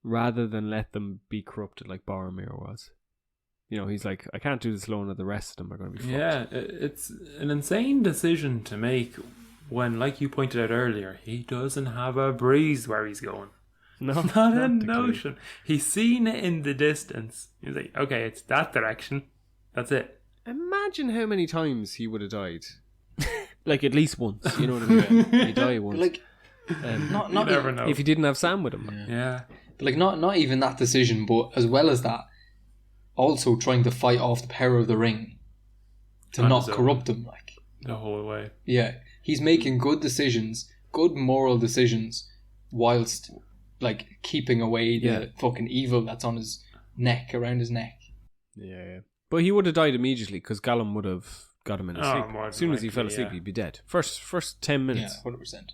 rather than let them be corrupted like Boromir was. He's like, I can't do this alone, or the rest of them are going to be fucked. Yeah, it's an insane decision to make when, like you pointed out earlier, he doesn't have a breeze where he's going. No, not a notion. He's seen it in the distance. He's like, okay, it's that direction. That's it. Imagine how many times he would have died. Like at least once, you know what I mean? He'd die once. Like, not you never know. If he didn't have Sam with him. Yeah. But like not even that decision, but as well as that, also trying to fight off the power of the ring to not corrupt them, like the whole way. Yeah, he's making good decisions, good moral decisions, whilst like keeping away the fucking evil that's on his neck, around his neck. Yeah. But he would have died immediately because Gollum would have got him in his sleep. As soon as he fell asleep, he'd be dead. First 10 minutes. Yeah, 100%.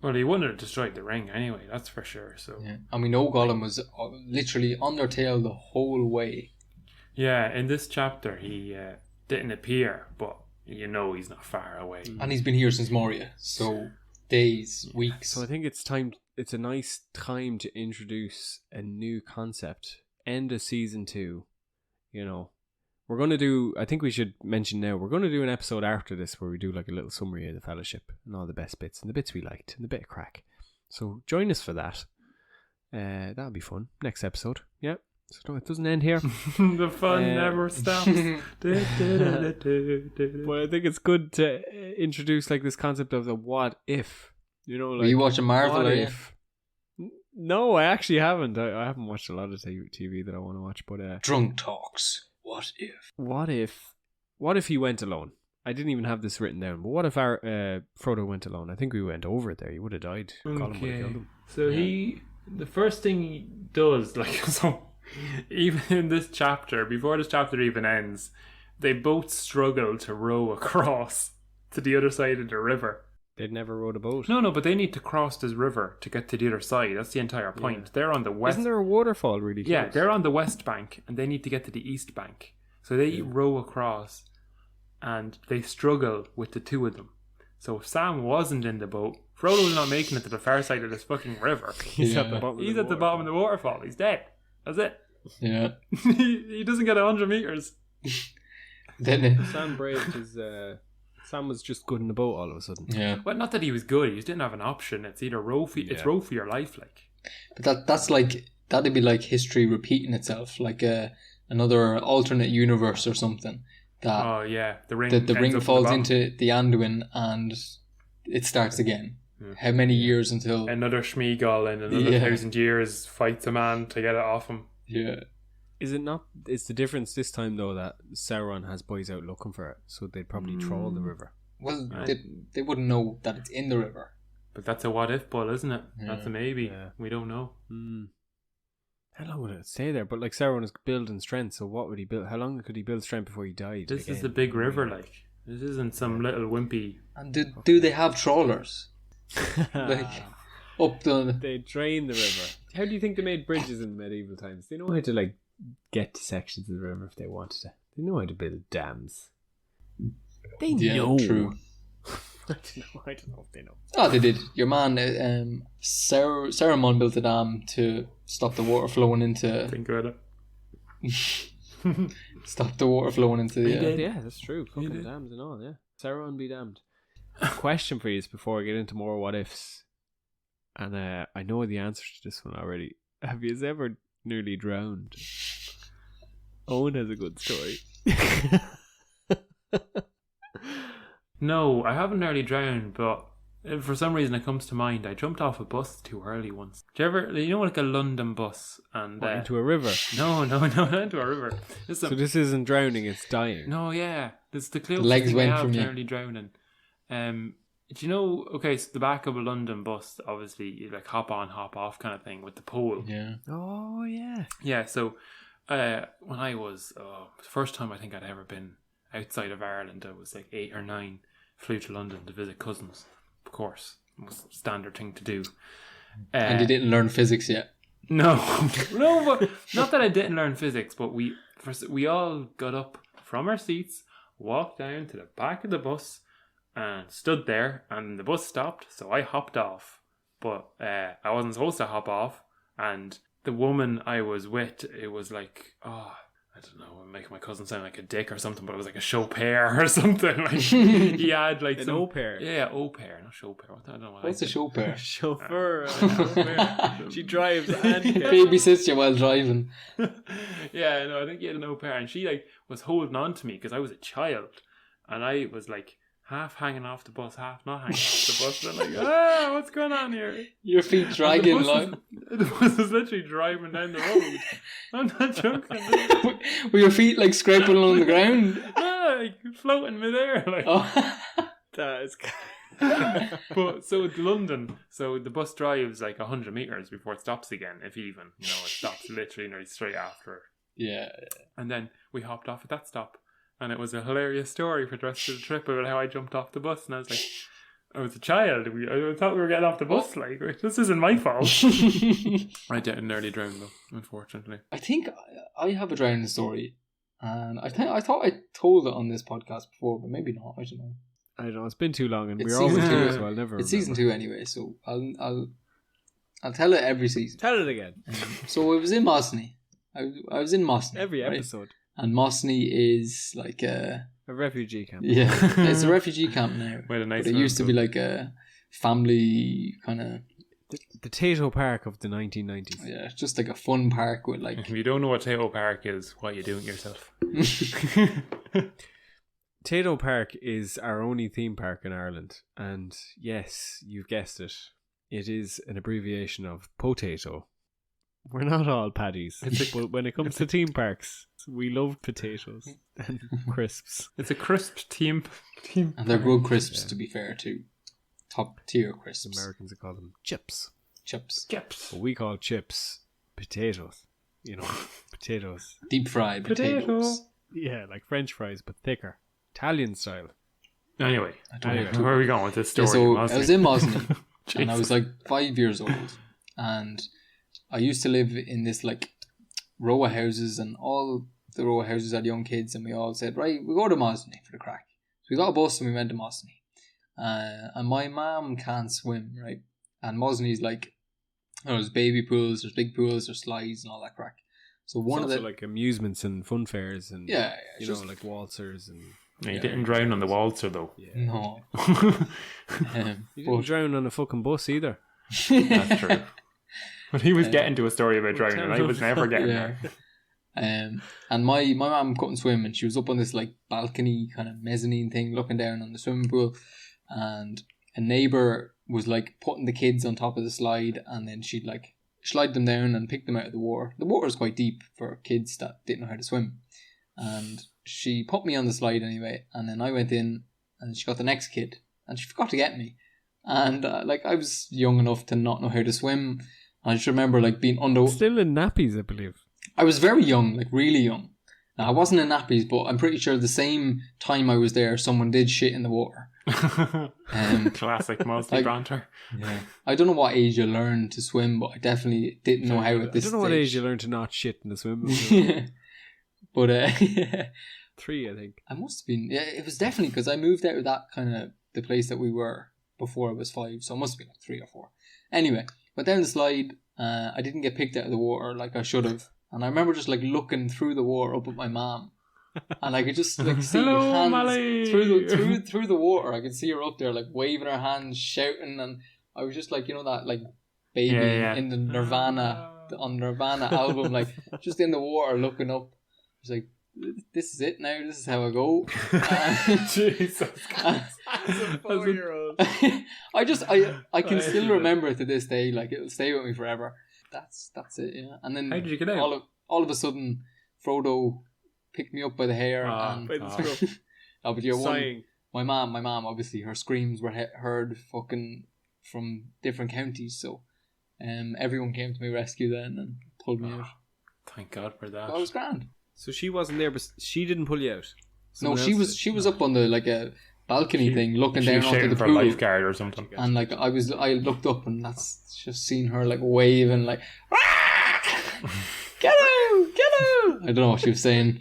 Well, he wouldn't have destroyed the ring anyway, that's for sure. So. Yeah. And we know Gollum was literally on their tail the whole way. Yeah, in this chapter, he didn't appear, but he's not far away. And he's been here since Moria, so days, weeks. So I think it's a nice time to introduce a new concept. End of season 2, We're going to do, I think we should mention now, we're going to do an episode after this where we do like a little summary of the Fellowship and all the best bits and the bits we liked and the bit of crack. So join us for that. That'll be fun. Next episode. Yeah. So no, it doesn't end here. The fun never stops. But I think it's good to introduce like this concept of the what if. Like, are you watching Marvel? What if? No, I actually haven't. I haven't watched a lot of TV that I want to watch. But Drunk Talks. What if he went alone? I didn't even have this written down. But what if Frodo went alone? I think we went over it there. He would have died. Okay. Gollum would have killed him. So the first thing he does, even in this chapter, before this chapter even ends, they both struggle to row across to the other side of the river. They'd never rowed a boat. No, but they need to cross this river to get to the other side. That's the entire point. Yeah. They're on the west. Isn't there a waterfall really close? Yeah, they're on the west bank, and they need to get to the east bank. So they row across, and they struggle with the two of them. So if Sam wasn't in the boat, Frodo's not making it to the far side of this fucking river. He's at the bottom. He's at the bottom of the waterfall. He's dead. That's it. Yeah. He doesn't get 100 meters. Then Sam braved his. Sam was just good in the boat all of a sudden. yeah. Well, not that he was good. He just didn't have an option. It's either row for it's Yeah. row for your life, like. But that's like that'd be like history repeating itself, like another alternate universe or something. That Oh yeah, the ring. the ends ring up falls in the into the Anduin and it starts again. Hmm. How many years until? another Schmeagol in another Yeah. 1,000 years fights a man to get it off him. Yeah. Is it not? It's the difference this time though that Sauron has boys out looking for it, so they'd probably trawl the river. Well, Right. they wouldn't know that it's in the river. But that's a what if bull, isn't it? Yeah. That's a maybe. Yeah. We don't know. How long would it stay there? But like Sauron is building strength, so what would he build? How long could he build strength before he died? This is again? the big river, like. This isn't some little wimpy. And do they have trawlers? Like up the They drain the river. How do you think they made bridges in medieval times? They know how to like get to sections of the river if they wanted to. They know how to build dams. They yeah, know. true. I don't know if they know. Oh, they did. Your man, Saruman built a dam to stop the water flowing into Think about it. the. Yeah, that's true. Fucking dams and all, yeah. Sauron be damned. Question for you is before I get into more what ifs. And I know the answer to this one already. Have you ever nearly drowned? Owen has a good story. No, I haven't nearly drowned, but for some reason it comes to mind. I jumped off a bus too early once. Do you ever, like a London bus and What, into a river? No, not into a river. So this isn't drowning, it's dying. No, yeah, it's the closest legs thing went I have from to you. nearly drowning. Do you know? Okay, so the back of a London bus, obviously, you like hop on, hop off kind of thing with the pole. Yeah. Oh, yeah. Yeah, so when I was the first time I think I'd ever been outside of Ireland, I was like 8 or 9. Flew to London to visit cousins. Of course, it was a standard thing to do. And you didn't learn physics yet. No, no, but not that I didn't learn physics, but we all got up from our seats, walked down to the back of the bus, and stood there. And the bus stopped, so I hopped off. But I wasn't supposed to hop off. And the woman I was with, it was like, I don't know, I'm making my cousin sound like a dick or something, but it was like a chauffeur or something. Like he had like An some au pair. Yeah, au pair, not chauffeur. I don't know what What's I a said. chauffeur? Chauffeur. She drives and Babysits you while driving. Yeah, no, I think he had an au pair, and she like was holding on to me because I was a child, and I was like half hanging off the bus, half not hanging off the bus. And I'm like, what's going on here? Your feet dragging like. The bus was literally driving down the road. I'm not joking. Were your feet like scraping along the ground? Yeah, like floating midair, like. Oh. That is But so it's London, so the bus drives like 100 meters before it stops again, if even. You know, it stops literally nearly straight after. Yeah. And then we hopped off at that stop, and it was a hilarious story for the rest of the trip about how I jumped off the bus, and I was like, I was a child. I thought we were getting off the bus. Like, this isn't my fault. I didn't nearly drown though, unfortunately. I think I have a drowning story, and I thought I told it on this podcast before, but maybe not. I don't know. I don't know, it's been too long and It's we're always season doing two. it, so I'll never It's season 2 anyway, so I'll tell it every season. Tell it again. So it was in Mosney. I was in Mosney. Every right? episode. And Mosney is like A refugee camp. yeah, it's a refugee camp now. Wait, a nice But it used to be like a family kind of The Tato Park of the 1990s. yeah, just like a fun park with like If you don't know what Tato Park is, what are you doing yourself? Tato Park is our only theme park in Ireland, and yes, you've guessed it. It is an abbreviation of potato. We're not all paddies, but when it comes to theme parks, we love potatoes and crisps. It's a crisp team. and they're good crisps Yeah. to be fair too. Top tier crisps. Americans would call them chips, Chips. Chips. but we call chips potatoes. You know, potatoes. Deep fried Potato. potatoes. Yeah, like French fries, but thicker. Italian style. Anyway, I don't Anyway. know. where are we going with this Yeah, story? so I was in Mosney and I Jesus. was like 5 years old, and I used to live in this like row of houses, and all the row of houses had young kids, and we all said, right, we go to Mosney for the crack. we got a bus and we went to Mosney. And my mum can't swim, right? And Mosney's like, there's baby pools, there's big pools, there's slides and all that crack. So one it's of also the like amusements and fun fairs and you know, like waltzers and You didn't drown on the waltzer though. yeah. no. You didn't drown on a fucking bus either. That's true. But he was getting to a story about drowning, and I was never getting there. And my mum couldn't swim, and she was up on this like balcony kind of mezzanine thing looking down on the swimming pool, and a neighbour was like putting the kids on top of the slide, and then she'd like slide them down and pick them out of the water. The water was quite deep for kids that didn't know how to swim, and she put me on the slide anyway, and then I went in and she got the next kid and she forgot to get me, and like I was young enough to not know how to swim. I just remember like being under. Still in nappies, I believe. I was very young, like really young. Now, I wasn't in nappies, but I'm pretty sure the same time I was there, someone did shit in the water. Classic Mosley banter. Yeah. I don't know what age you learn to swim, but I definitely didn't know how at this I don't know what stage. age you learn to not shit in the swimming pool. But 3, I think. I must have been. Yeah, it was definitely because I moved out of that kind of the place that we were before I was 5, so it must have been like 3 or 4. Anyway, went down the slide. I didn't get picked out of the water like I should have, and I remember just like looking through the water up at my mom, and I could just like see Hello, hands Molly. through the water. I could see her up there like waving her hands, shouting, and I was just like, you know, that like baby in the Nirvana on Nirvana album, like just in the water looking up. I was like, this is it now. This is how I go. Jesus Christ. As a 4-year-old. I can still remember it to this day. Like it'll stay with me forever. That's it. Yeah. And then How did you get out? All of a sudden, Frodo picked me up by the hair and By the scruff. oh, but you're Sighing. my mom obviously her screams were heard fucking from different counties. So, everyone came to my rescue then and pulled me out. Thank God for that. But I was grand. So she wasn't there, but she didn't pull you out. No, Someone she else was did. she was up on the like a balcony thing, looking She down was onto shouting the for a pool, lifeguard or something. and like I looked up, and that's just seen her like waving, like get out! I don't know what she was saying.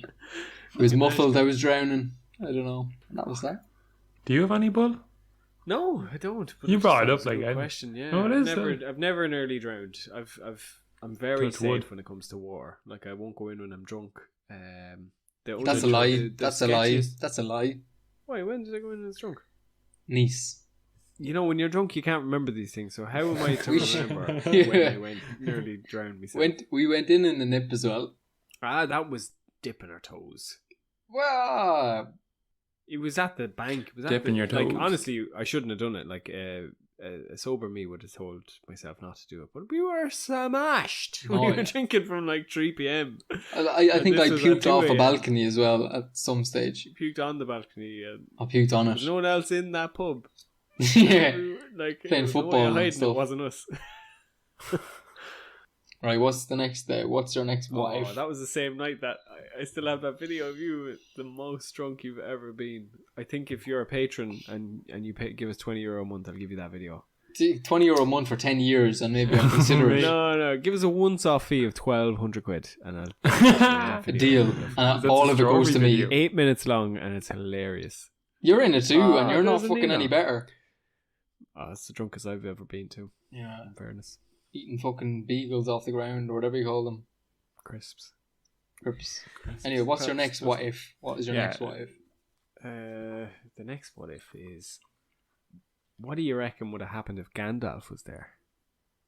It was muffled. I was drowning. I don't know. And that was that. Do you have any bull? No, I don't. But You it's brought it just up a good like question. Yeah, Oh, it is, I've never nearly drowned. I'm very Touch safe wood. when it comes to water. Like I won't go in when I'm drunk. That's a lie. That's a lie. That's a lie. Why? When did I go in when I was drunk? Niece. You know, when you're drunk, you can't remember these things. So how am I to We should- remember Yeah. when I nearly drowned myself? We went in the nip as well. That was dipping our toes. Well, It was at the bank. It was at Dipping your Like toes. honestly, I shouldn't have done it. Like a sober me would have told myself not to do it. But we were smashed. Oh, we were yeah. drinking from like 3 p.m. I think This I was puked at off 2 a a.m. balcony as well at some stage. Puked on the balcony. And I puked on there it. was no one else in that pub. Yeah. We were, like Playing there was no way football of and hiding stuff. It wasn't us. Right, what's the next day? What's your next wife? Oh, that was the same night that I still have that video of you with the most drunk you've ever been. I think if you're a patron and you give us €20 a month, I'll give you that video. €20 a month for 10 years, and maybe I'll consider it. No, give us a once-off fee of £1,200 and I'll A deal. And That's all a of it goes story to me. video. 8 minutes long and it's hilarious. You're in it too, and you're not doesn't fucking he any know? better. Oh, that's the drunkest I've ever been to, Yeah. in fairness. Eating fucking beagles off the ground, or whatever you call them. Crisps. Crips. Anyway, what's your next what if? What is your Yeah. next what if? The next what if is, what do you reckon would have happened if Gandalf was there?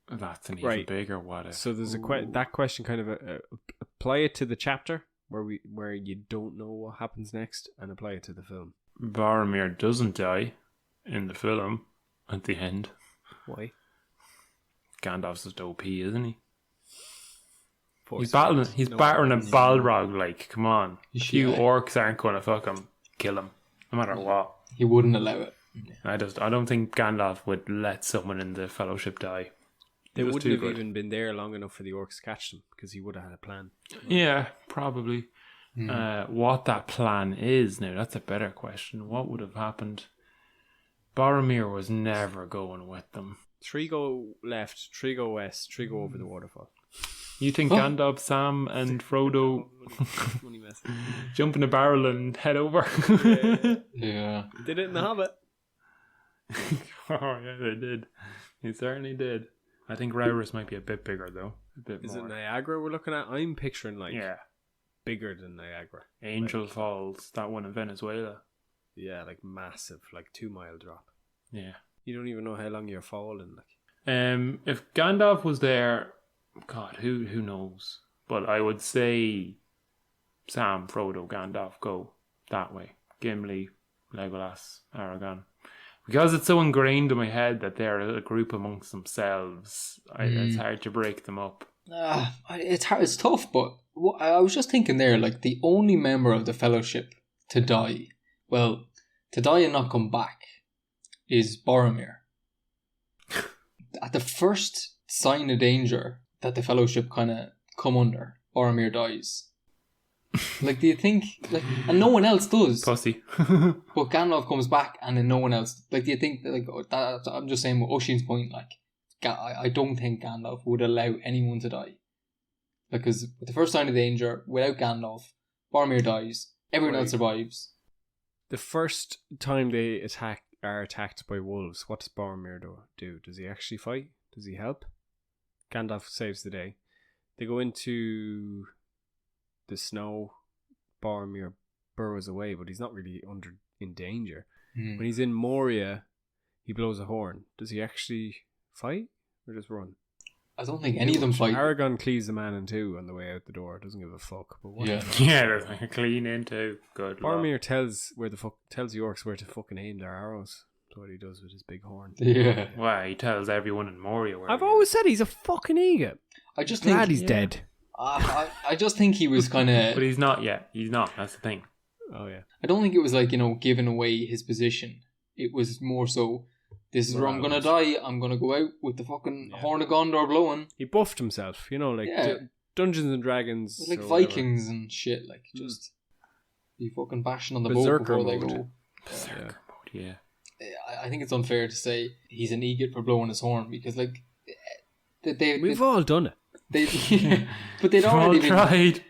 That's an even Right. bigger what if. So there's that question kind of apply it to the chapter where you don't know what happens next, and apply it to the film. Boromir doesn't die in the film at the end. Why? Gandalf's just OP, isn't he? Force He's battering a Balrog, like, come on. You A few should- orcs aren't going to fucking kill him, no matter what. He wouldn't allow it. I don't think Gandalf would let someone in the Fellowship die. They He was wouldn't too have good. even been there long enough for the orcs to catch them because he would have had a plan. Yeah, probably. What that plan is now, that's a better question. What would have happened? Boromir was never going with them. 3 go left, 3 go west, 3 go over the waterfall. You think Huh? Gandalf, Sam, and Frodo Money mess. jump in a barrel and head over? Yeah. Did it in the Hobbit. Oh yeah, they did. They certainly did. I think Rowers might be a bit bigger though. A bit Is more. it Niagara we're looking at? I'm picturing Yeah. bigger than Niagara. Angel Falls, that one in Venezuela. Yeah, like massive, like 2 mile drop. Yeah. You don't even know how long you're falling. Like, If Gandalf was there, God, who knows? But I would say Sam, Frodo, Gandalf go that way. Gimli, Legolas, Aragorn. Because it's so ingrained in my head that they're a group amongst themselves, it's hard to break them up. It's hard, it's tough, but I was just thinking there, like the only member of the Fellowship to die, and not come back, is Boromir. At the first sign of danger that the Fellowship kind of come under, Boromir dies. Like, do you think, like, and no one else does, Pussy. but Gandalf comes back and then no one else, like, do you think, like, that, I'm just saying with Oisin's point, like, I don't think Gandalf would allow anyone to die. Because with the first sign of danger, without Gandalf, Boromir dies, everyone else survives. the first time they are attacked by wolves, what does Boromir do? Does he actually fight? Does he help? Gandalf saves the day. They go into the snow. Boromir burrows away, but he's not really in danger. When he's in Moria, he blows a horn. Does he actually fight or just run? I don't think any of them fight. Aragorn cleaves the man in two on the way out the door. Doesn't give a fuck. But what? Yeah. Yeah, there's like a clean into. Good Boromir tells the orcs where to fucking aim their arrows. That's what he does with his big horn. Yeah. Why, he tells everyone in Moria where I've he always said he's a fucking egot. I just think Glad he's dead. I just think he was kind of. But he's not yet. He's not. That's the thing. Oh yeah. I don't think it was like, giving away his position. It was more so, this is where I'm gonna die. I'm gonna go out with the fucking horn of Gondor blowing. He buffed himself, like Dungeons and Dragons. It's like or whatever. Vikings and shit. Like just be fucking bashing on the Berserker boat before mode. they go. Berserker mode, yeah. I think it's unfair to say he's an egot for blowing his horn because like We've all done it. but they'd tried.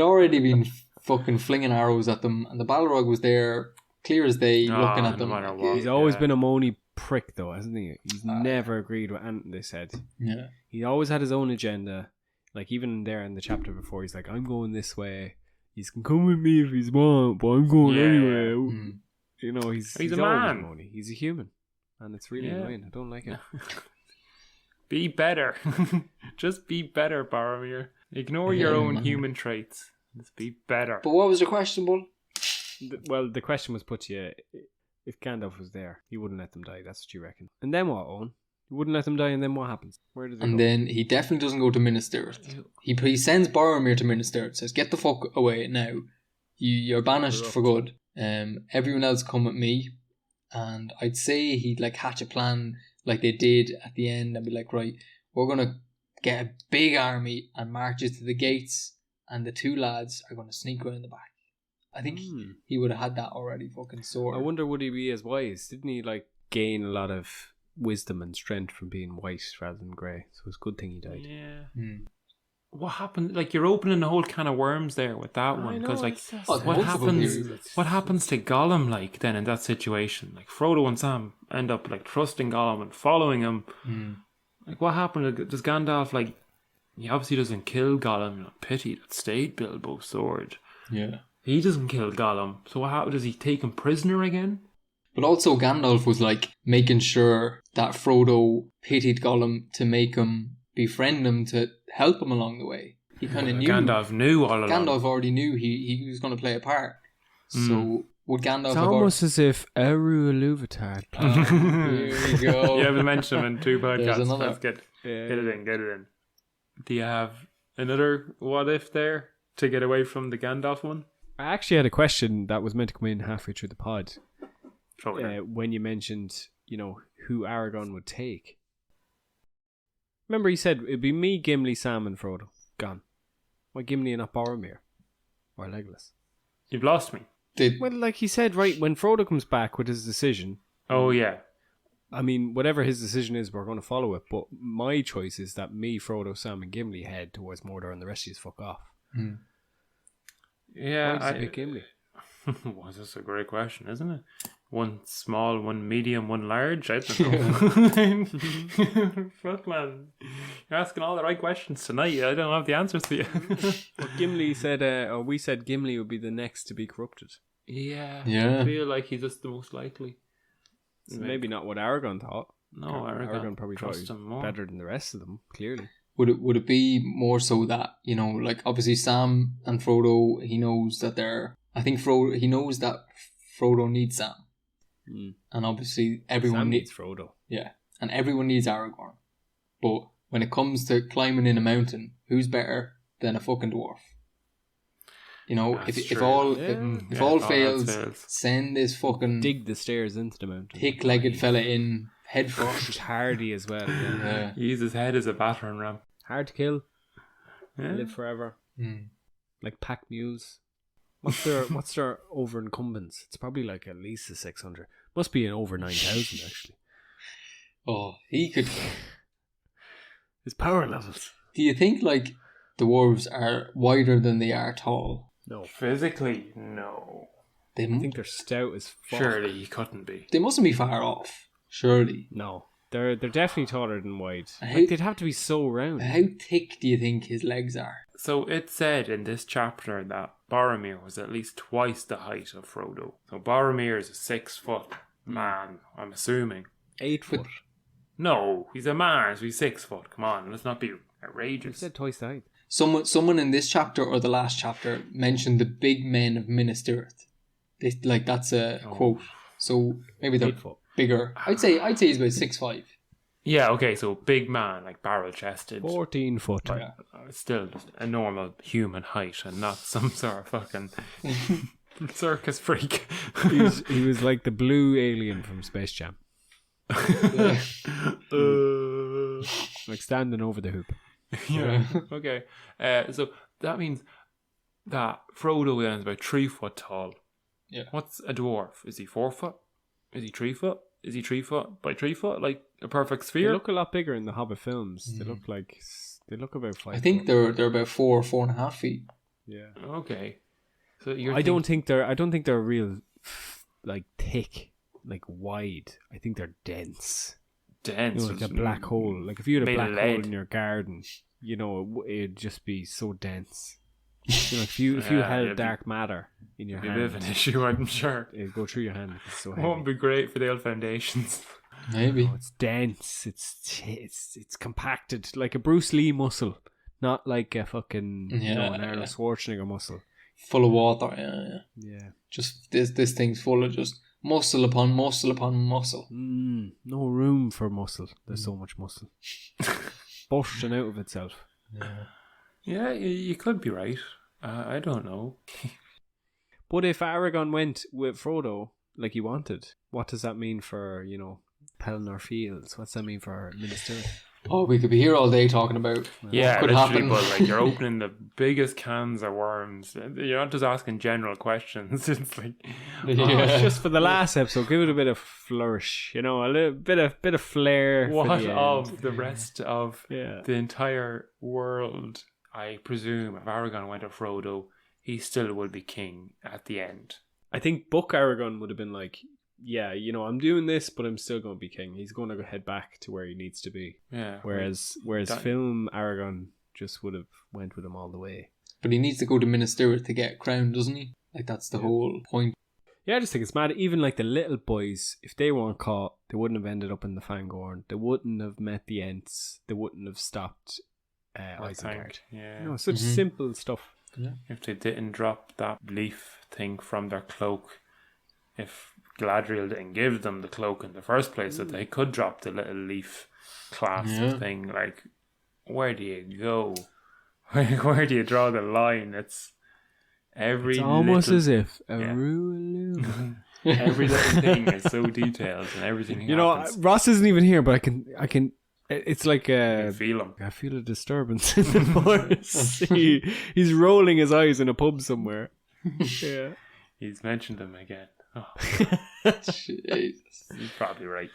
already been fucking flinging arrows at them, and the Balrog was there, clear as day, looking at them. No matter Like, what. He's always been a moany prick, though, hasn't he? He's never agreed with anything they said. Yeah, He always had his own agenda. Like even there in the chapter before, he's like, "I'm going this way. He can come with me if he's want, but I'm going anyway." He's a always man. moany. He's a human, and it's really annoying. I don't like it. Be better. Just be better, Boromir. Ignore your own human traits. Just be better. but what was your question, Bull? Well, the question was put to you: if Gandalf was there, he wouldn't let them die. That's what you reckon. And then what, Owen? He wouldn't let them die, and then what happens? Where does he go? And then he definitely doesn't go to Minas Tirith. He sends Boromir to Minas Tirith. Says, "Get the fuck away now. You're banished for good. Everyone else come with me." And I'd say he'd like hatch a plan like they did at the end and be like, right, we're gonna get a big army and march it to the gates, and the two lads are gonna sneak around the back. I think he would have had that already fucking sorted. I wonder, would he be as wise? Didn't he gain a lot of wisdom and strength from being white rather than grey? So it's a good thing he died. Yeah. What happened? Like, you're opening the whole can of worms there with that one, because what happens to Gollum then in that situation? Like, Frodo and Sam end up trusting Gollum and following him. Like, what happened? Does Gandalf he obviously doesn't kill Gollum? Pity that stayed Bilbo's sword. Yeah. He doesn't kill Gollum. So what happened? Does he take him prisoner again? But also Gandalf was making sure that Frodo pitied Gollum to make him befriend him, to help him along the way. He kind of knew. Gandalf knew all along. Gandalf already knew he was going to play a part. So would Gandalf It's have almost as if Eru Ilúvatar Here we go. Yeah, we mentioned him in 2 podcasts. There's another. That's good. Get it in. Do you have another what if there to get away from the Gandalf one? I actually had a question that was meant to come in halfway through the pod. Throw it in. When you mentioned, who Aragorn would take. Remember he said it'd be me, Gimli, Sam and Frodo. Gone. Why Gimli and not Boromir? Or Legolas? You've lost me. Well, like he said, right, when Frodo comes back with his decision... Oh, yeah. I mean, whatever his decision is, we're going to follow it. But my choice is that me, Frodo, Sam, and Gimli head towards Mordor, and the rest of you fuck off. Yeah, Why did you pick Gimli? Well, that's a great question, isn't it? One small, one medium, one large. I don't know. Fuck, man. You're asking all the right questions tonight. I don't have the answers for you. Well, Gimli said, or we said Gimli would be the next to be corrupted. Yeah. Yeah. I feel like he's just the most likely. So maybe not what Aragorn thought. No, Aragorn probably thought he was him more. better than the rest of them, clearly. Would it be more so that, you know, like obviously Sam and Frodo, he knows that he knows that Frodo needs Sam. And obviously everyone Sam needs Frodo. Yeah. And everyone needs Aragorn. But when it comes to climbing in a mountain, who's better than a fucking dwarf? You know, if all fails, send this fucking dig the stairs into the mountain. thick-legged fella in head first. He's hardy as well. Yeah. He uses his head as a battering ram. Hard to kill. Yeah. Live forever. Like pack mules. What's their over incumbents? It's probably like at least a 600. Must be an over 9,000 actually. Oh, he could. His power levels. Do you think like dwarves are wider than they are tall? No. Physically, no. They I think they're stout as fuck. Surely he couldn't be. They mustn't be far off. Surely. No. They're definitely taller than wide. How- Like, they'd have to be so round. How thick do you think his legs are? So it said in this chapter that Boromir was at least twice the height of Frodo. So Boromir is a 6 foot man, I'm assuming. 8 foot. No, he's a man, so he's 6 foot. Come on, let's not be You outrageous. said twice the height. Someone in this chapter or the last chapter mentioned the big men of Minas Tirith. That's a quote. So maybe they're 8 foot. bigger. I'd say he's about 6'5". Yeah, okay, so big man, like barrel chested. 14 foot. Yeah. Still just a normal human height and not some sort of fucking circus freak. He was like the blue alien from Space Jam. Like standing over the hoop. Yeah. Okay. So that means that Frodo then is about 3 foot tall. Yeah. What's a dwarf? Is he 4 foot? Is he 3 foot? Is he 3 foot by 3 foot? Like a perfect They sphere? look a lot bigger in the Hobbit films. They look about 5 I think foot. they're about 4.5 feet. Yeah. Okay. So I don't think they're real like thick, like wide. I think they're dense. dense. You know, like a black hole. Like if you had a made black of hole lead. in your garden, you know, it'd just be so dense. You know, if you Yeah, held it'd dark matter in your Be a bit of hand, an issue, I'm sure. it'd go through your hand. It's so It won't heavy. be great for the old foundations. Maybe. Oh, it's dense. It's compacted like a Bruce Lee muscle, not like a fucking an Arnold Schwarzenegger muscle. Full of water. Yeah. Yeah. Just this thing's full of just muscle upon muscle upon muscle. No room for muscle. There's so much muscle bursting out of itself. Yeah, you could be right. I don't know. But if Aragorn went with Frodo like he wanted, what does that mean for, you know, Pelennor Fields? What's that mean for Minas Tirith? Oh, we could be here all day talking about Yeah, what could literally, happen. but like you're opening the biggest cans of worms. You're not just asking general questions. It's like, It's just for the last episode. Give it a bit of flourish, you know, a little bit of flair. for what the end. of the rest of Yeah. the entire world? I presume if Aragorn went to Frodo, he still would be king at the end. I think Book Aragorn would have been like, yeah, you know, I'm doing this, but I'm still going to be king. He's going to head back to where he needs to be. Yeah. Whereas that- film Aragorn just would have went with him all the way. But he needs to go to Minas Tirith to get crowned, doesn't he? Like that's the whole point. Yeah, I just think it's mad. Even like the little boys, if they weren't caught, they wouldn't have ended up in the Fangorn. They wouldn't have met the Ents. They wouldn't have stopped Isengard. Yeah. You know, such simple stuff. If they didn't drop that leaf thing from their cloak, if Galadriel didn't give them the cloak in the first place, that they could drop the little leaf clasp thing, like, where do you go? Where do you draw the line? It's every It's almost little, as if a Yeah. rule. every little thing is so detailed and everything You know, happens. Ross isn't even here, but I can. It's like You feel them. I feel a disturbance in the voice. He's rolling his eyes in a pub somewhere. Yeah. He's mentioned them again. Oh, Jesus. he's probably right.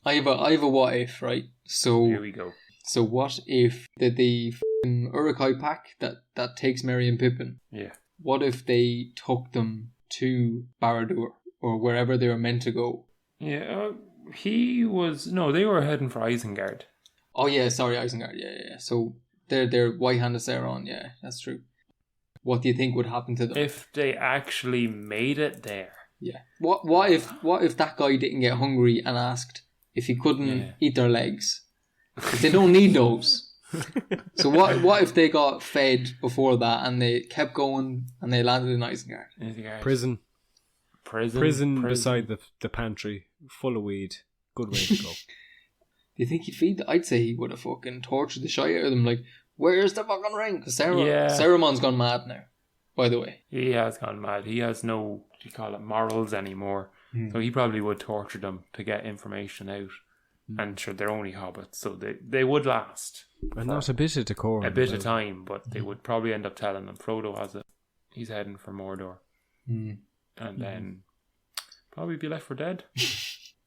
I have a what if, right? Here we go. So what if the f***ing Uruk-hai pack that takes Merry and Pippin? Yeah. What if they took them to Barad-dûr or wherever they were meant to go? Yeah, they were heading for Isengard. Oh yeah, sorry, Isengard. Yeah. So they're White-handed Sauron. Yeah, that's true. What do you think would happen to them if they actually made it there? Yeah. What if that guy didn't get hungry and asked if he couldn't eat their legs? If they don't need those. So what if they got fed before that and they kept going and they landed in Isengard? Prison beside the pantry, full of weed. Good way to go. Do you think he'd feed them? I'd say he would have fucking tortured the shit out of them. Like, where's the fucking ring? Because Saruman's gone mad now, by the way. He has gone mad. He has no, morals anymore. So he probably would torture them to get information out. And sure, they're only hobbits, so they would last. And not a bit of decorum. A bit of time, but they would probably end up telling them Frodo has it. He's heading for Mordor. And then probably be left for dead.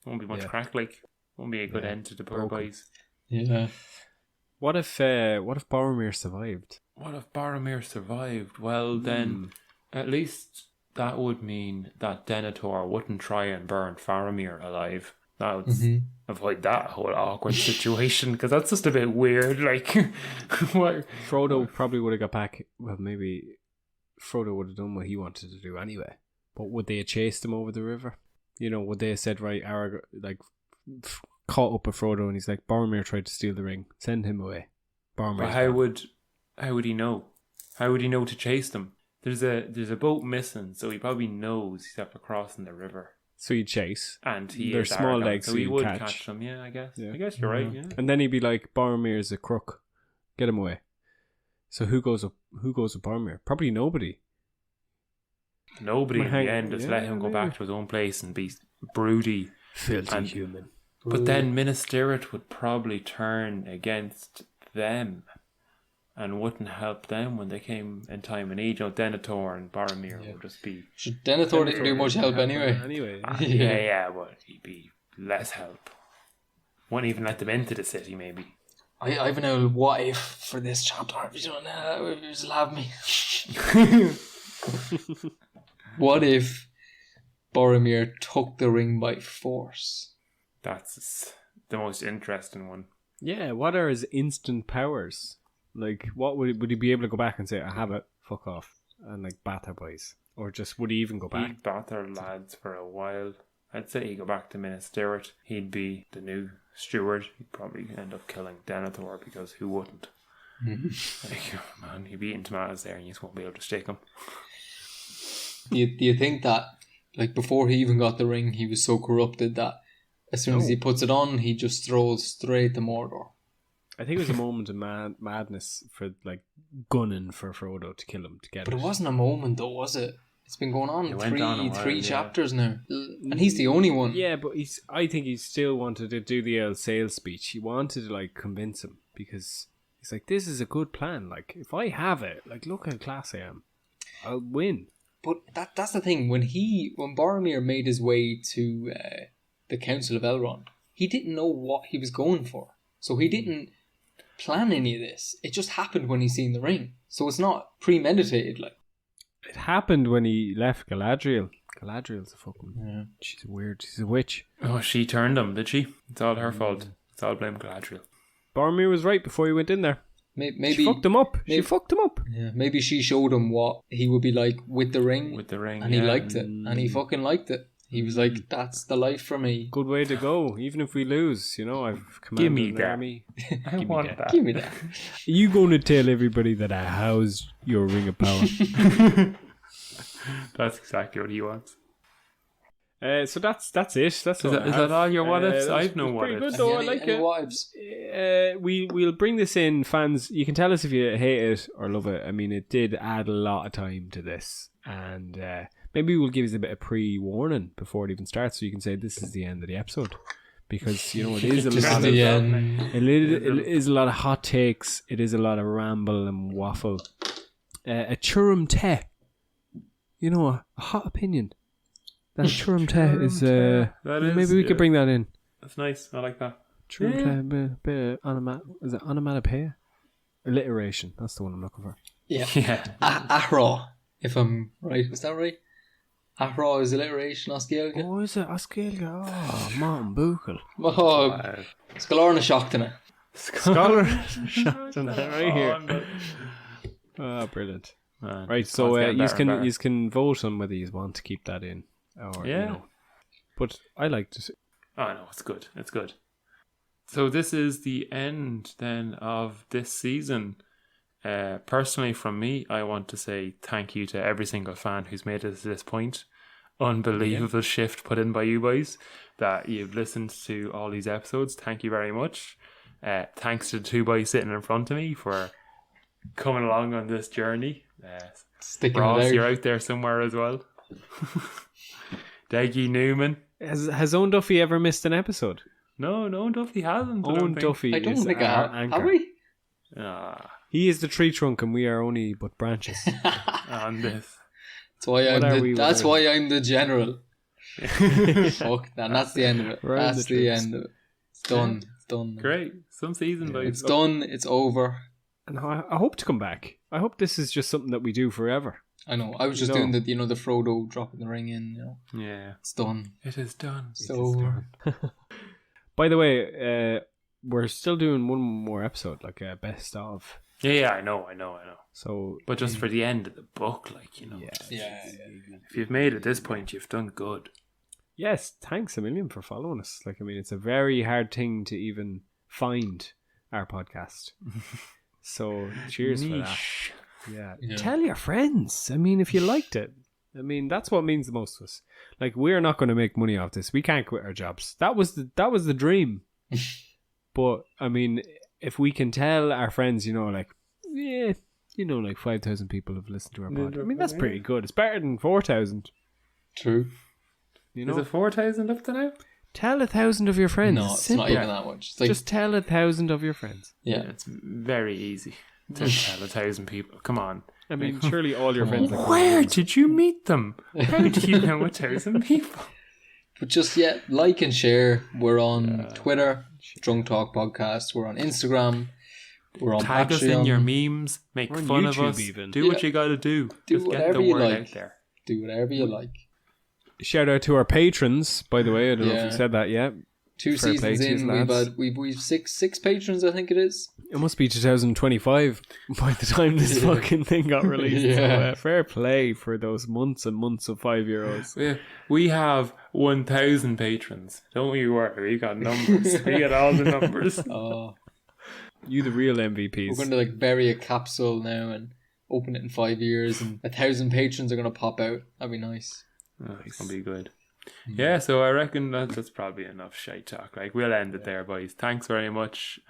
Won't be much crack, like. Won't be a good end to the poor boys. Yeah. What if Boromir survived? What if Boromir survived? Well, then at least that would mean that Denethor wouldn't try and burn Faramir alive. That would avoid that whole awkward situation, because that's just a bit weird. Like, what? Frodo probably would have got back. Well, maybe Frodo would have done what he wanted to do anyway. But would they have chased him over the river? You know, would they have said, right, Aragorn, like, caught up with Frodo and he's like, Boromir tried to steal the ring, send him away. But how would he know? How would he know to chase them? There's a boat missing, so he probably knows he's after crossing the river. So he'd chase. And they're small legs, so he would catch them, yeah, I guess. Yeah. I guess you're right, yeah. And then he'd be like, Boromir's a crook. Get him away. So who goes with Boromir? Probably nobody. Nobody in the end. Just let him go back to his own place and be broody. Filthy human. But then Minas Tirith would probably turn against them and wouldn't help them when they came in time of need. Denethor and Boromir would just be... Denethor didn't do much help anyway. Yeah, but he'd be less help. Wouldn't even let them into the city, maybe. I have an old what if for this chapter. If you don't know, just have me. What if Boromir took the ring by force? That's the most interesting one. Yeah, what are his instant powers? Like, what would he be able to go back and say, I have it, fuck off, and like bat their boys? Or just would he even go back? He'd bat their lads for a while. I'd say he'd go back to Minas Tirith. He'd be the new steward. He'd probably end up killing Denethor, because who wouldn't? Like, oh man, he'd be eating tomatoes there and you just won't be able to stick him. Do you think that, like, before he even got the ring, he was so corrupted that as soon as he puts it on, he just throws straight to Mordor? I think it was a moment of madness for, like, gunning for Frodo to kill him, to get But it wasn't a moment, though, was it? It's been going on three chapters now. And he's the only one. Yeah, but I think he still wanted to do the sales speech. He wanted to, like, convince him, because he's like, this is a good plan. Like, if I have it, like, look how class I am. I'll win. But that's the thing. When Boromir made his way to the Council of Elrond, he didn't know what he was going for. So he didn't plan any of this. It just happened when he seen the ring. So it's not premeditated, like. It happened when he left Galadriel. Galadriel's a fucking... She's weird. She's a witch. Oh, she turned him, did she? It's all her fault. It's all blame Galadriel. Boromir was right before he went in there. Maybe she fucked him up. She fucked him up. Yeah, maybe she showed him what he would be like with the ring. And he liked it. And he fucking liked it. He was like, that's the life for me. Good way to go. Even if we lose, you know, I've commanded an army. I want that. Give me that. Are you going to tell everybody that I housed your ring of power? That's exactly what he wants. So that's it. Is that all your what ifs? I've no what ifs. Good though. I like it. What ifs? We'll bring this in, fans. You can tell us if you hate it or love it. I mean, it did add a lot of time to this, and maybe we'll give you a bit of pre-warning before it even starts, so you can say this is the end of the episode, because you know it is a lot of it is a lot of hot takes. It is a lot of ramble and waffle. A churum te, you know, a hot opinion. That churum te is maybe we could bring that in. That's nice. I like that. Bit of is it onomatopoeia? Alliteration. That's the one I'm looking for. Yeah. Yeah. Ahra, if I'm right. Is that right? Ahra is alliteration, Osceolga. Oh, is it Osceolga? Oh, Martin Buchel. Oh, Wow. Scalarna Shochtana. Scholar. Right here. Oh, brilliant. Man, Right, so it's getting better and you can vote on whether you want to keep that in, or Yeah. you know. But I like to. better. Oh no, it's good. It's good. So this is the end then of this season. Personally, from me, I want to say thank you to every single fan who's made it to this point. Unbelievable shift put in by you boys that you've listened to all these episodes. Thank you very much. Thanks to the two boys sitting in front of me for coming along on this journey. Sticking Ross, it out. you're out there somewhere as well. Deggy Newman. Has Owen Duffy ever missed an episode? No, Duffy hasn't. Owen Duffy I don't is think our I have. anchor. Have we? He is the tree trunk, and we are only but branches. On this. That's why I'm the general. Fuck, and that's the end of it. We're in That's the the troops. end of it. It's done. It's done. Great. Some season, boys. It's done. It's over. And I hope to come back. I hope this is just something that we do forever. I know. I was just doing the the Frodo dropping the ring in. Yeah. It's done. It is done. It's over. By the way, we're still doing one more episode, like a best of. Yeah, I know. So, But just for the end of the book, Yeah. if you've made it this point, you've done good. yes, thanks a million for following us. Like, I mean, it's a very hard thing to even find our podcast. So, cheers for that. Niche. Yeah. Yeah. Tell your friends. I mean, if you liked it. I mean, that's what means the most to us. Like, we're not going to make money off this. We can't quit our jobs. That was the dream. But I mean, if we can tell our friends, like 5,000 people have listened to our podcast. I mean, that's pretty good. It's better than 4,000. True. Is it 4,000 up to now? Tell 1,000 of your friends. No, It's it's simple. not even that much. It's like, Just tell 1,000 of your friends. yeah. It's very easy to tell 1,000 people. Come on. I mean, surely all your friends. Where did you meet them? How do you know 1,000 people? But just like and share. We're on Twitter, Drunk Talk Podcast. We're on Instagram. We're on Tag Patreon. us in your memes. Make We're on fun of YouTube us. even. Do what you got to do. Do Just get whatever the you word like. out there. Do whatever you like. Shout out to our patrons, by the way. I don't know if you said that yet. 2 Fair play seasons to yous, in, lads. we've six patrons, I think it is. It must be 2025 by the time this fucking thing got released. Yeah. So, fair play for those months and months of €5. We have 1,000 patrons. Don't you worry. We got numbers. We got all the numbers. Oh, You the real we're MVPs. going to bury a capsule now and open it in 5 years, and 1,000 patrons are going to pop out. That'd be nice. Oh, it's going to be good. Yeah, so I reckon that's probably enough shite talk. We'll end it there, boys. Thanks very much.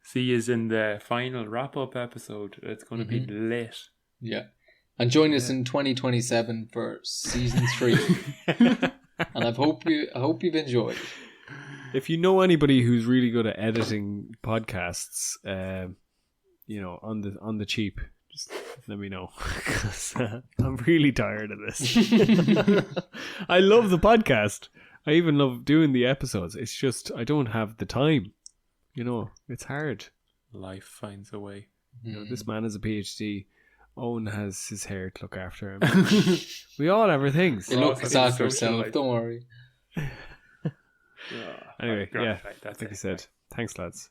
See you in the final wrap-up episode. It's going to be lit. Yeah. And join us in 2027 for season 3. And I hope you've enjoyed. If you know anybody who's really good at editing podcasts, on the cheap, just let me know, because I'm really tired of this. I love the podcast. I even love doing the episodes. It's just I don't have the time. It's hard. Life finds a way. This man has a PhD. Owen has his hair to look after him. We all have our things. It looks Also, after social itself, life. don't worry. Anyway, Right, yeah, that's like it. I said, thanks, lads.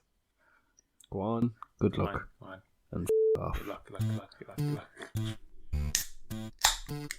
Go on. Good luck. Come on. And off. Good luck.